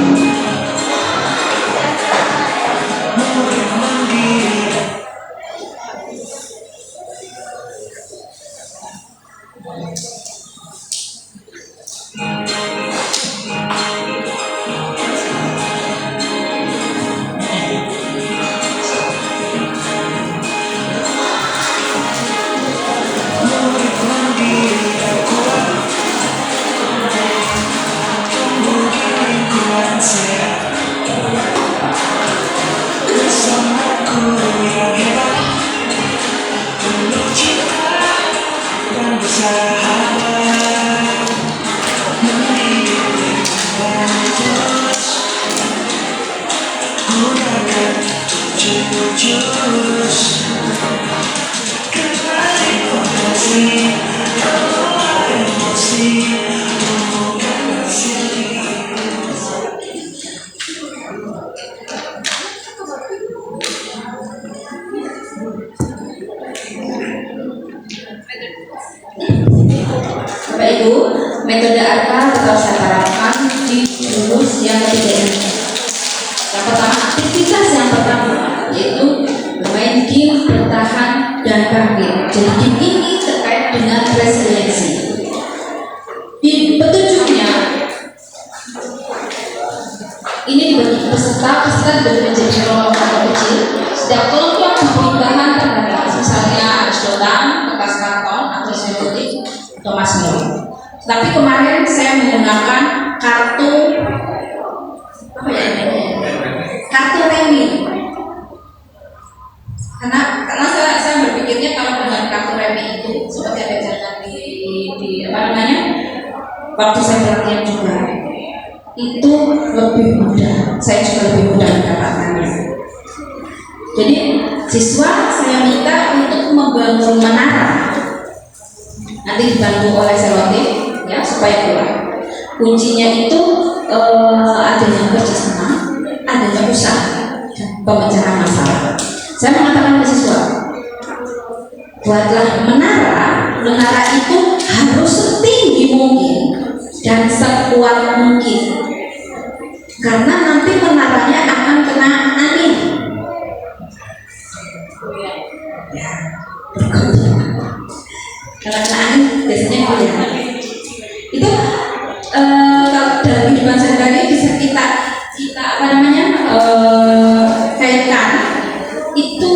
Bapak Ibu, metode apa tetap saya terapkan di jurus yang ketiga ini. Yang pertama, aktivitas yang pertama yaitu bermain game, bertahan dan bangkit. Jadi game ini terkait dengan resiliensi. Di petunjuknya ini dibagi peserta dibagi menjadi kelompok kecil. Setiap kelompok memberi bahan terbatas, misalnya adonan, kertas karton, atau sedotik, atau masmur. Tapi kemarin saya menggunakan kartu apa ya namanya? Kartu remi. Karena saya berpikirnya kalau dengan kartu remi itu seperti ada jalan di apa namanya? Waktu saya pelatihan juga itu lebih mudah. Saya juga lebih mudah mendapatkannya. Jadi siswa saya minta untuk membangun menara. Nanti dibantu oleh selotip ya supaya kuat. Kuncinya itu adanya kerjasama, adanya usaha, dan pemecahan masalah. Saya mengatakan ke siswa, buatlah menara. Menara itu harus setinggi mungkin dan sekuat mungkin. karena nanti menaranya akan kena angin. Ya, kalau kena angin biasanya goyang. Itu kalau dalam kehidupan sehari-hari bisa kita apa namanya kaitkan. Itu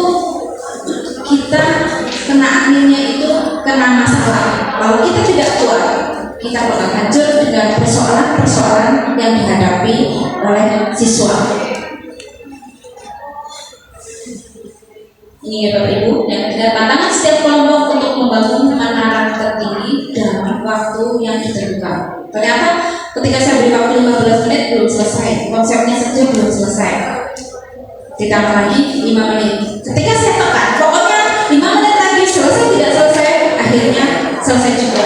kita kena anginnya itu kena masalah, lalu kita tidak kuat, kita bakal hancur dengan persoalan-persoalan yang dihadapi oleh siswa. Ini ya Bapak Ibu, yang ketiga, tantangan setiap kelompok untuk membangun menara tertinggi dalam waktu yang ditentukan. Ternyata ketika saya beri waktu 15 menit belum selesai, konsepnya saja belum selesai. Ditambah lagi 5 menit. Ketika saya tekan, pokoknya 5 menit lagi selesai, tidak selesai, akhirnya selesai juga.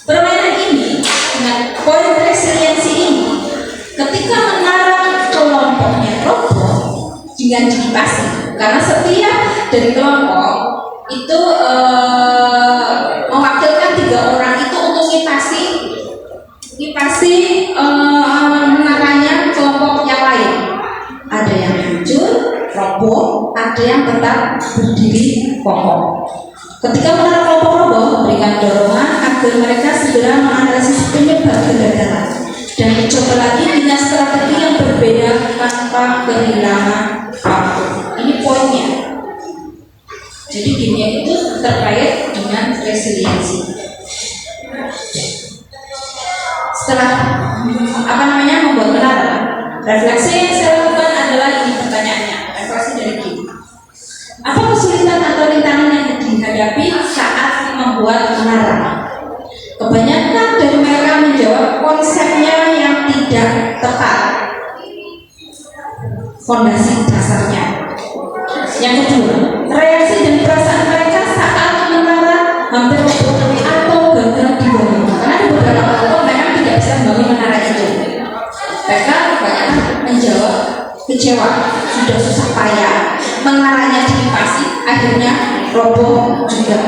Permainan ini dengan poin resiliensi ini, ketika menara kelompoknya roboh dengan dikipasi, karena setiap dari kelompok itu mewakilkan 3 orang itu untuk ngipasi menaranya kelompok yang lain. Ada yang hancur, roboh, ada yang tetap berdiri kokoh. Ketika menara kelompok roboh, berikan dorongan agar mereka segera menganalisis penyebab kegagalan dan mencoba lagi dengan strategi yang berbeda tanpa kehilangan waktu. Ini poinnya. Jadi dunia itu terkait dengan resiliensi. Setelah membuat menara, refleksi yang saya lakukan adalah ini pertanyaannya. Refleksi dari Kim. Apa kesulitan atau rintangan yang dihadapi saat membuat menara? Kebanyakan dari mereka menjawab konsepnya yang tidak tepat, fondasi dasarnya. Yang kedua, reaksi dan perasaan mereka saat menara hampir roboh atau gagal dibangun. Karena ada beberapa kelompok memang tidak bisa membangun menara itu. Mereka kebanyakan menjawab kecewa, sudah susah payah, menaranya dikipasi, akhirnya roboh juga.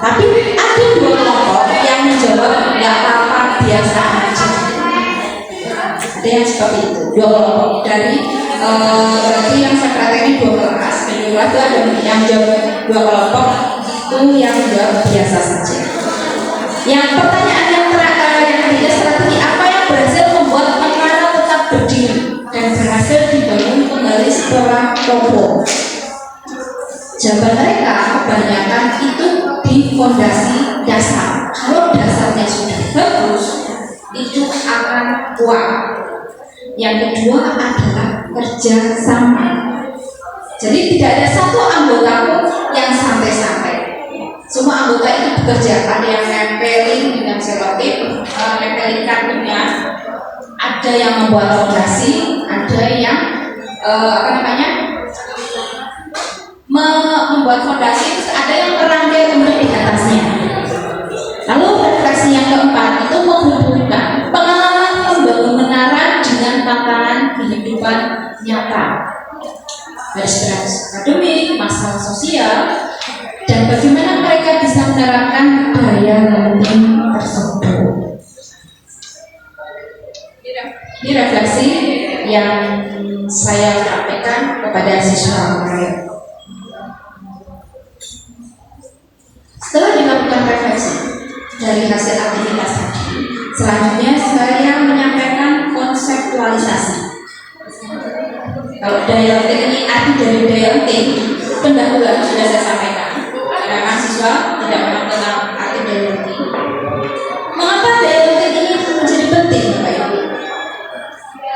Tapi ada 2 kelompok yang menjawab nggak apa-apa, biasa aja. Ada yang seperti itu, 2 kelompok dari berarti yang saya perhatikan 2 kelas. Dari 2 kelas itu ada yang menjawab 2 kelompok itu yang menjawab biasa saja. Yang pertanyaan yang ketiga, strategi apa yang berhasil membuat menara tetap berdiri dan berhasil dibangun kembali setelah roboh? Jawaban mereka kebanyakan itu di fondasi dasar. Kalau dasarnya sudah bagus, itu akan kuat. Yang kedua adalah kerja sama. Jadi tidak ada satu anggota pun yang santai-santai. Semua anggota itu bekerja. Ada yang nempelin dengan selotip, nempelin kartunya. Ada yang membuat fondasi, ada yang membuat fondasi, terus ada yang merangkai kemudian di atasnya. Lalu refleksi yang keempat itu menghubungkan pengalaman membangun menara dengan tantangan kehidupan nyata. Ada stres akademik, masalah sosial, dan bagaimana mereka bisa menerapkan daya learning tersebut. Ini refleksi yang saya sampaikan kepada siswa saya. Setelah dilakukan refleksi dari hasil aktivitas tadi, selanjutnya saya menyampaikan konseptualisasi. Kalau daya learning ini, arti dari daya learning pendahuluan sudah saya sampaikan. Karena mahasiswa tidak memang tentang arti daya learning. Mengapa daya learning ini menjadi penting, Bapak Ibu?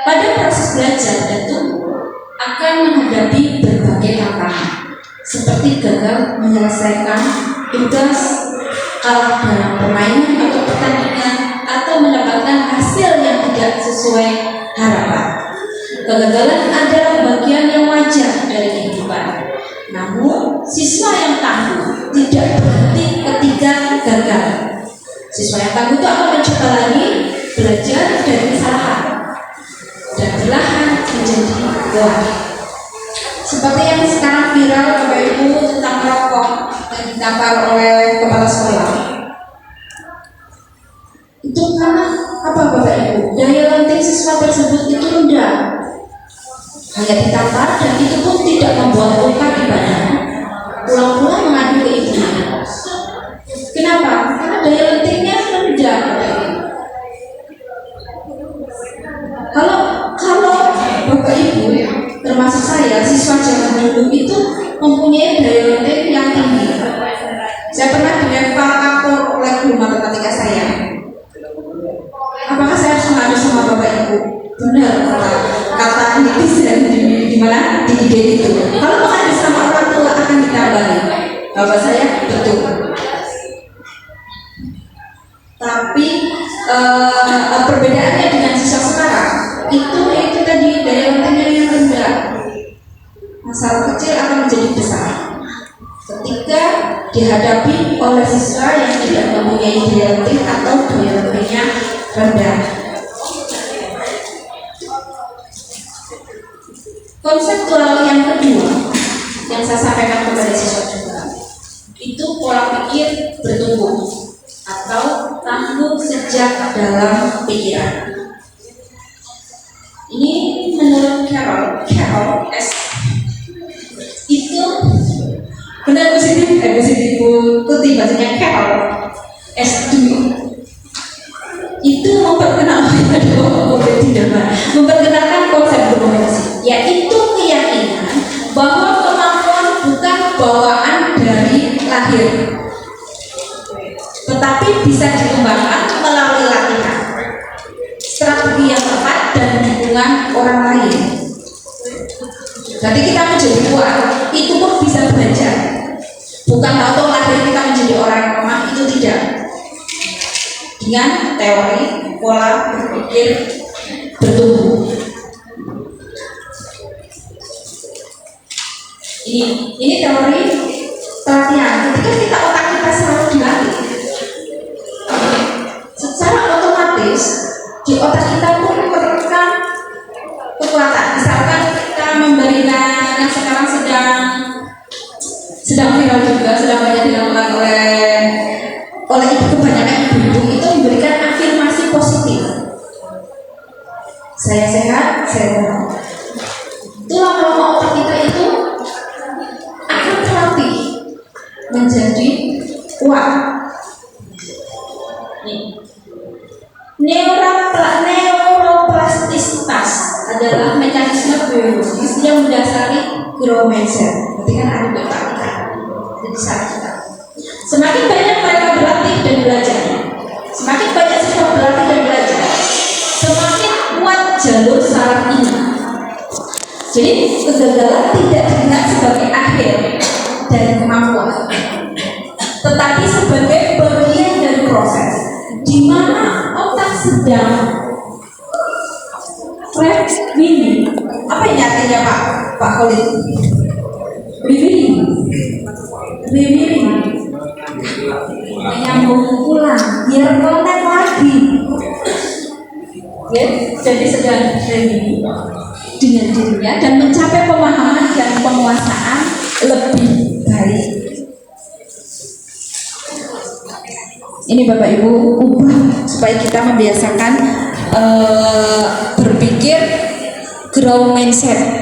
Pada proses belajar dan tumbuh akan menghadapi berbagai tantangan, seperti gagal menyelesaikan tugas, kalah dalam permainan atau pertandingan, atau mendapatkan hasil yang tidak sesuai harapan. Kegagalan adalah bagian yang wajar dari kehidupan. Namun, siswa yang tangguh tidak berhenti ketika gagal. Siswa yang tangguh itu akan mencoba lagi, belajar dari kesalahan, dan perlahan menjadi kuat. Seperti yang sekarang viral Bapak Ibu tentang rokok yang ditampar oleh kepala sekolah. Itu karena hanya ditampar dan itu pun tidak membuat luka di badan. Pulang-pulang mengadu ke ibunya. Kenapa? Karena daya lentiknya rendah. Kalau Bapak Ibu, termasuk saya, siswa zaman dulu itu mempunyai daya lentik yang tinggi. Saya pernah dilempar kapur oleh guru matematika saya. Apakah saya harus mengadu sama Bapak Ibu? Benar kata netizen di mana di IG itu. Kalau mengadu sama orang tua akan ditambahi. Bapak saya betul. Tapi perbedaannya dengan siswa sekarang itu tadi daya lentiknya yang rendah. Masalah kecil akan menjadi besar ketika dihadapi oleh siswa yang tidak mempunyai daya lentik atau daya lentiknya rendah. Konseptual yang kedua yang saya sampaikan kepada siswa juga itu pola pikir bertumbuh atau tumbuh sejak dalam pikiran. Ini menurut Carol S. itu benar positif Tuti bahasanya Carol S. itu memperkenalkan konsep dominasi, yaitu keyakinan bahwa kemampuan bukan bawaan dari lahir, tetapi bisa dikembangkan melalui latihan, strategi yang tepat dan dukungan orang lain. Jadi kita menjadi kuat itu pun bisa belajar, bukan tahu lahir kita menjadi orang yang lemah, itu tidak. Dengan teori pola berpikir bertumbuh. Ini teori latihan. Ketika kita otak kita selalu dilatih, secara otomatis di otak kita pun merekam kekuatan. Misalkan kita memberikan yang sekarang sedang viral juga, sedang banyak dilakukan oleh kebanyakan ibu-ibu itu memberikan afirmasi positif. Saya sehat, saya sehat. Itu lama-lama otak kita itu akan terlatih menjadi kuat. Neuroplastisitas adalah mekanisme biologis yang mendasari growth mindset. Berarti kan ada beberapa kita. Jadi saat kita semakin banyak mereka berlatih dan belajar, semakin banyak siswa berlatih dan belajar, semakin kuat jalur saraf ini. Jadi kegagalan tidak dilihat sebagai akhir dari kemampuan, tetapi sebagai bagian dari proses di mana otak sedang rewiring. Apa ini artinya Pak Khalid? Rewiring, menyambung ulang biar konten lagi. Ya, jadi sedang rewiring dengan dirinya dan mencapai pemahaman dan penguasaan lebih baik. Ini Bapak Ibu ubah supaya kita membiasakan berpikir growth mindset.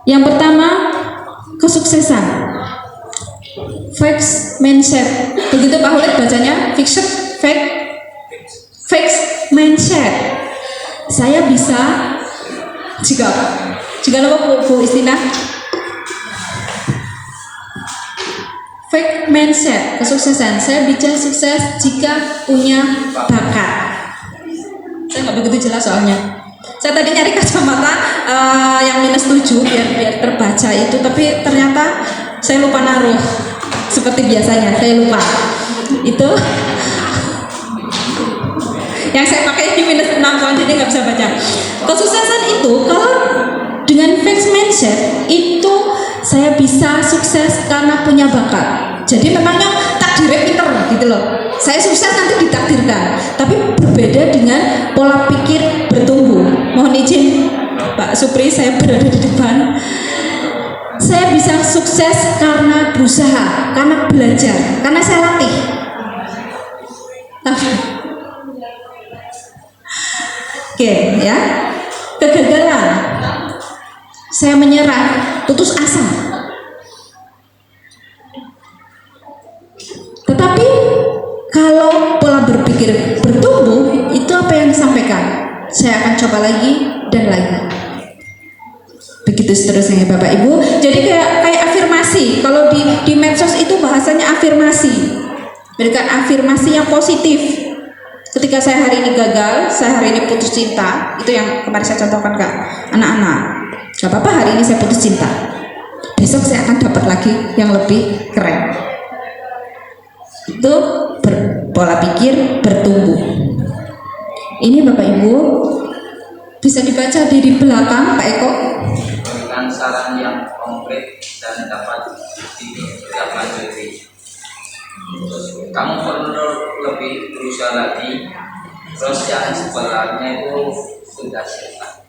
Yang pertama, kesuksesan. Fixed mindset. Begitu Pak Khalid bacanya, fixed mindset. Saya bisa jika apa Bu Istina? Fixed mindset, kesuksesan. Saya bisa sukses jika punya bakat. Saya nggak begitu jelas soalnya. Saya tadi nyari kacamata yang -7 biar terbaca itu, tapi ternyata saya lupa naruh. Seperti biasanya, saya lupa. Itu yang saya pakai ini -6 soalnya jadi nggak bisa baca. Kesuksesan itu kalau dengan fixed mindset itu saya bisa sukses karena punya bakat. Jadi memangnya takdirnya pinter gitu loh. Saya sukses nanti ditakdirkan, tapi berbeda dengan pola pikir bertumbuh. Mohon izin Pak Supri, saya berada di depan. Saya bisa sukses karena berusaha, karena belajar, karena saya latih. Oke, ya. Kegagalan. Saya menyerah, putus asa. Tetapi kalau pola berpikir bertumbuh, itu apa yang disampaikan? Saya akan coba lagi dan lagi. Begitu seterusnya Bapak Ibu. Jadi kayak afirmasi. Kalau di medsos itu bahasanya afirmasi. Berikan afirmasi yang positif. Ketika saya hari ini gagal, saya hari ini putus cinta, itu yang kemarin saya contohkan ke anak-anak. Gak apa-apa, hari ini saya putus cinta, besok saya akan dapat lagi yang lebih keren. Itu pola pikir bertumbuh. Ini Bapak Ibu bisa dibaca di belakang Pak Eko. Berikan saran yang konkret dan dapat ditindaklanjuti. Kamu perlu lebih berusaha lagi. Terus yang sebenarnya itu sudah selesai.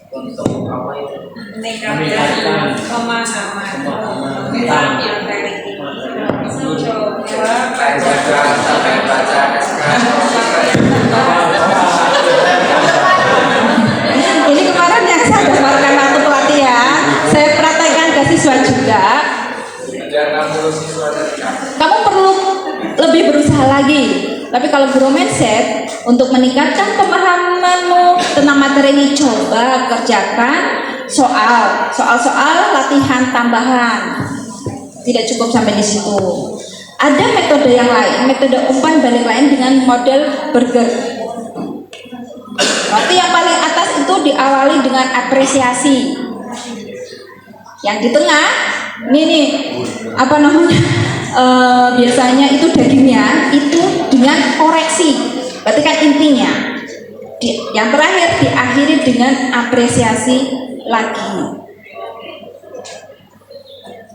Untuk apa itu? Meningkatkan pemahaman yang Ini kemarin yang saya dapatkan waktu pelatihan, saya praktekkan ke siswa juga. Kamu perlu lebih berusaha lagi. Tapi kalau guru mindset, untuk meningkatkan pemahamanmu tentang materi ini, coba kerjakan soal-soal latihan tambahan. Tidak cukup sampai di situ. Ada metode yang lain, metode umpan balik lain dengan model burger. Berarti yang paling atas itu diawali dengan apresiasi. Yang di tengah, ini nih, apa namanya? Biasanya itu dagingnya itu dengan koreksi. Berarti kan intinya. Yang terakhir diakhiri dengan apresiasi lagi.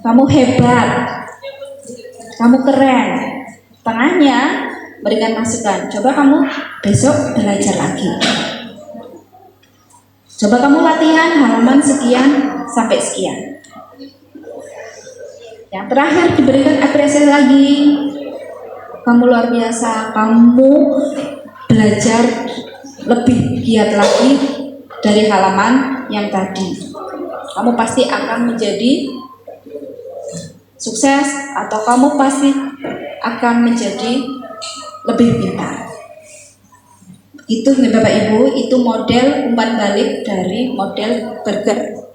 Kamu hebat, kamu keren. Tengahnya berikan masukan. Coba kamu besok belajar lagi. Coba kamu latihan halaman sekian sampai sekian. Yang terakhir diberikan apresiasi lagi. Kamu luar biasa, kamu belajar lebih giat lagi dari halaman yang tadi. Kamu pasti akan menjadi sukses atau kamu pasti akan menjadi lebih pintar. Itu Bapak Ibu, itu model umpan balik dari model burger.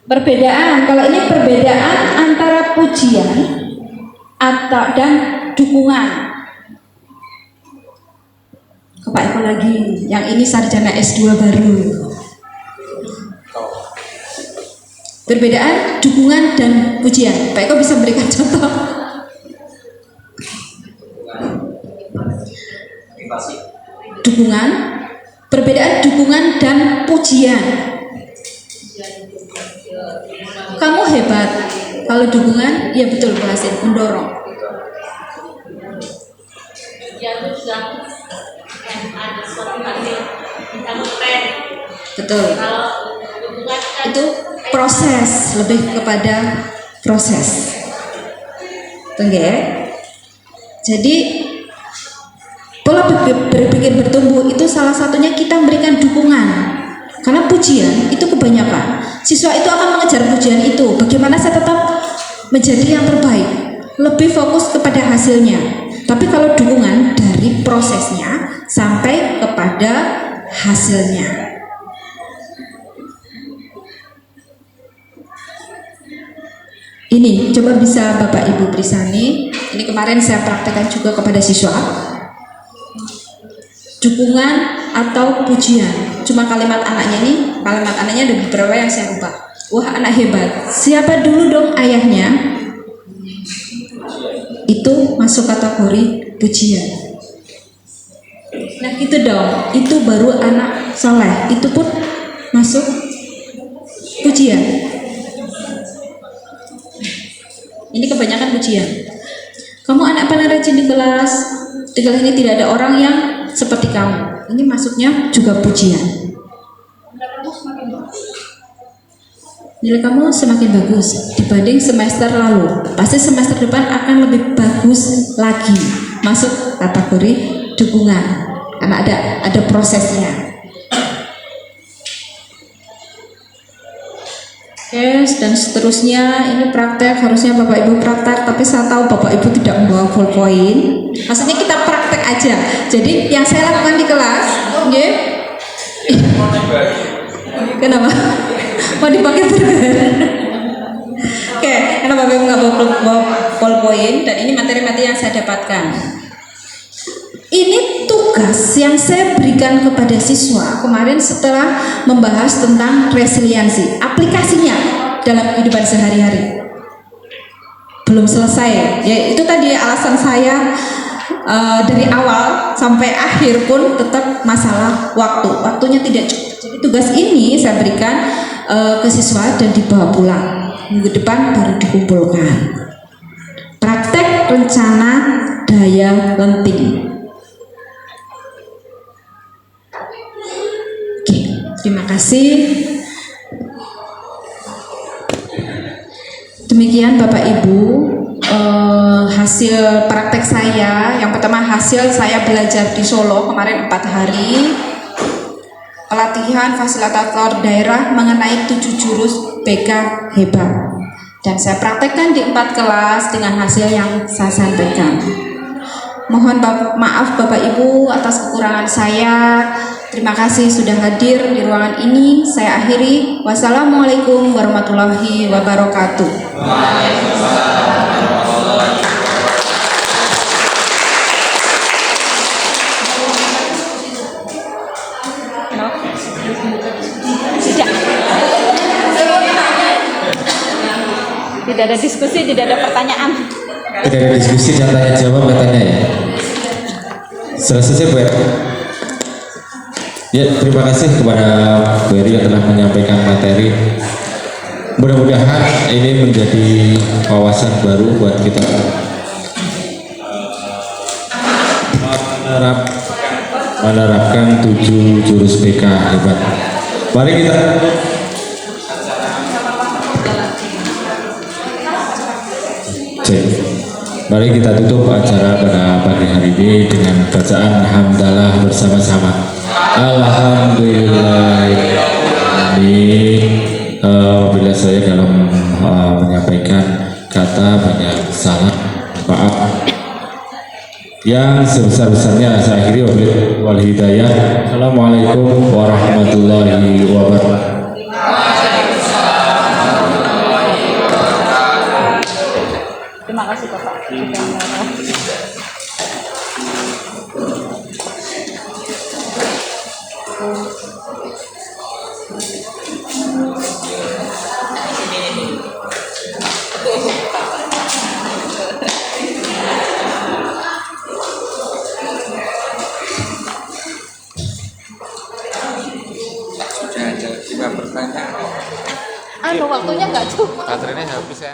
Perbedaan, kalau ini perbedaan antara pujian dan dukungan. Ke Pak Eko lagi, yang ini sarjana S2 baru. Perbedaan dukungan dan pujian. Pak Eko bisa berikan contoh? Dukungan, perbedaan dukungan dan pujian. Kamu hebat. Kalau dukungan, ya betul Bu Hasin, mendorong. Betul. Itu proses, lebih kepada proses. Oke. Jadi pola berpikir bertumbuh itu salah satunya kita memberikan dukungan. Karena pujian itu kebanyakan siswa itu akan mengejar pujian itu. Bagaimana saya tetap menjadi yang terbaik, lebih fokus kepada hasilnya. Tapi kalau dukungan dari prosesnya sampai kepada hasilnya. Ini coba bisa Bapak Ibu Prisani. Ini kemarin saya praktekkan juga kepada siswa. Dukungan atau pujian. Cuma kalimat anaknya ada beberapa yang saya ubah. Wah, anak hebat. Siapa dulu dong ayahnya? Itu masuk kategori pujian. Nah gitu dong, itu baru anak soleh. Itu pun masuk pujian. Ini kebanyakan pujian. Kamu anak paling rajin di kelas. Di kelas ini tidak ada orang yang seperti kamu. Ini masuknya juga pujian. nilai kamu semakin bagus dibanding semester lalu. Pasti semester depan akan lebih bagus lagi. Masuk kategori dukungan karena ada prosesnya. Oke, dan seterusnya ini praktek, harusnya Bapak Ibu praktek, tapi saya tahu Bapak Ibu tidak membawa ballpoint. Maksudnya kita praktek aja. Jadi yang saya lakukan di kelas, okay? Kenapa? Mau dipakai burger? Oke, karena Bapak Ibu nggak bawa ballpoint dan ini materi-materi yang saya dapatkan. Ini tugas yang saya berikan kepada siswa kemarin setelah membahas tentang resiliensi, aplikasinya dalam kehidupan sehari-hari. Belum selesai, ya itu tadi alasan saya dari awal sampai akhir pun tetap masalah waktu. Waktunya tidak cukup. Jadi tugas ini saya berikan ke siswa dan dibawa pulang. Minggu depan baru dikumpulkan. Praktek rencana daya lenting. Terima kasih. Demikian Bapak Ibu hasil praktek saya. Yang pertama hasil saya belajar di Solo kemarin 4 hari. Pelatihan fasilitator daerah mengenai 7 jurus BK hebat. Dan saya praktekkan di 4 kelas dengan hasil yang saya sampaikan. Mohon maaf Bapak Ibu atas kekurangan saya. Terima kasih sudah hadir di ruangan ini. Saya akhiri. Wassalamualaikum warahmatullahi wabarakatuh. Tidak ada diskusi, tidak ada pertanyaan. Tidak ada diskusi dan tanya jawab katanya ya. Selesai Bu. Ya, terima kasih kepada Bu Eri yang telah menyampaikan materi. Mudah-mudahan ini menjadi wawasan baru buat kita menerapkan 7 jurus BK hebat. Mari kita Mari kita tutup acara pada pagi hari ini dengan bacaan hamdalah bersama-sama. Alhamdulillah. Bila saya dalam menyampaikan kata banyak salah, maaf. Yang sebesar-besarnya saya akhiri wal hidayah. Assalamualaikum warahmatullahi wabarakatuh. Terima kasih Bapak. Sudah ada 5 pertanyaan. Waktunya nggak cukup. Baterainya habis ya.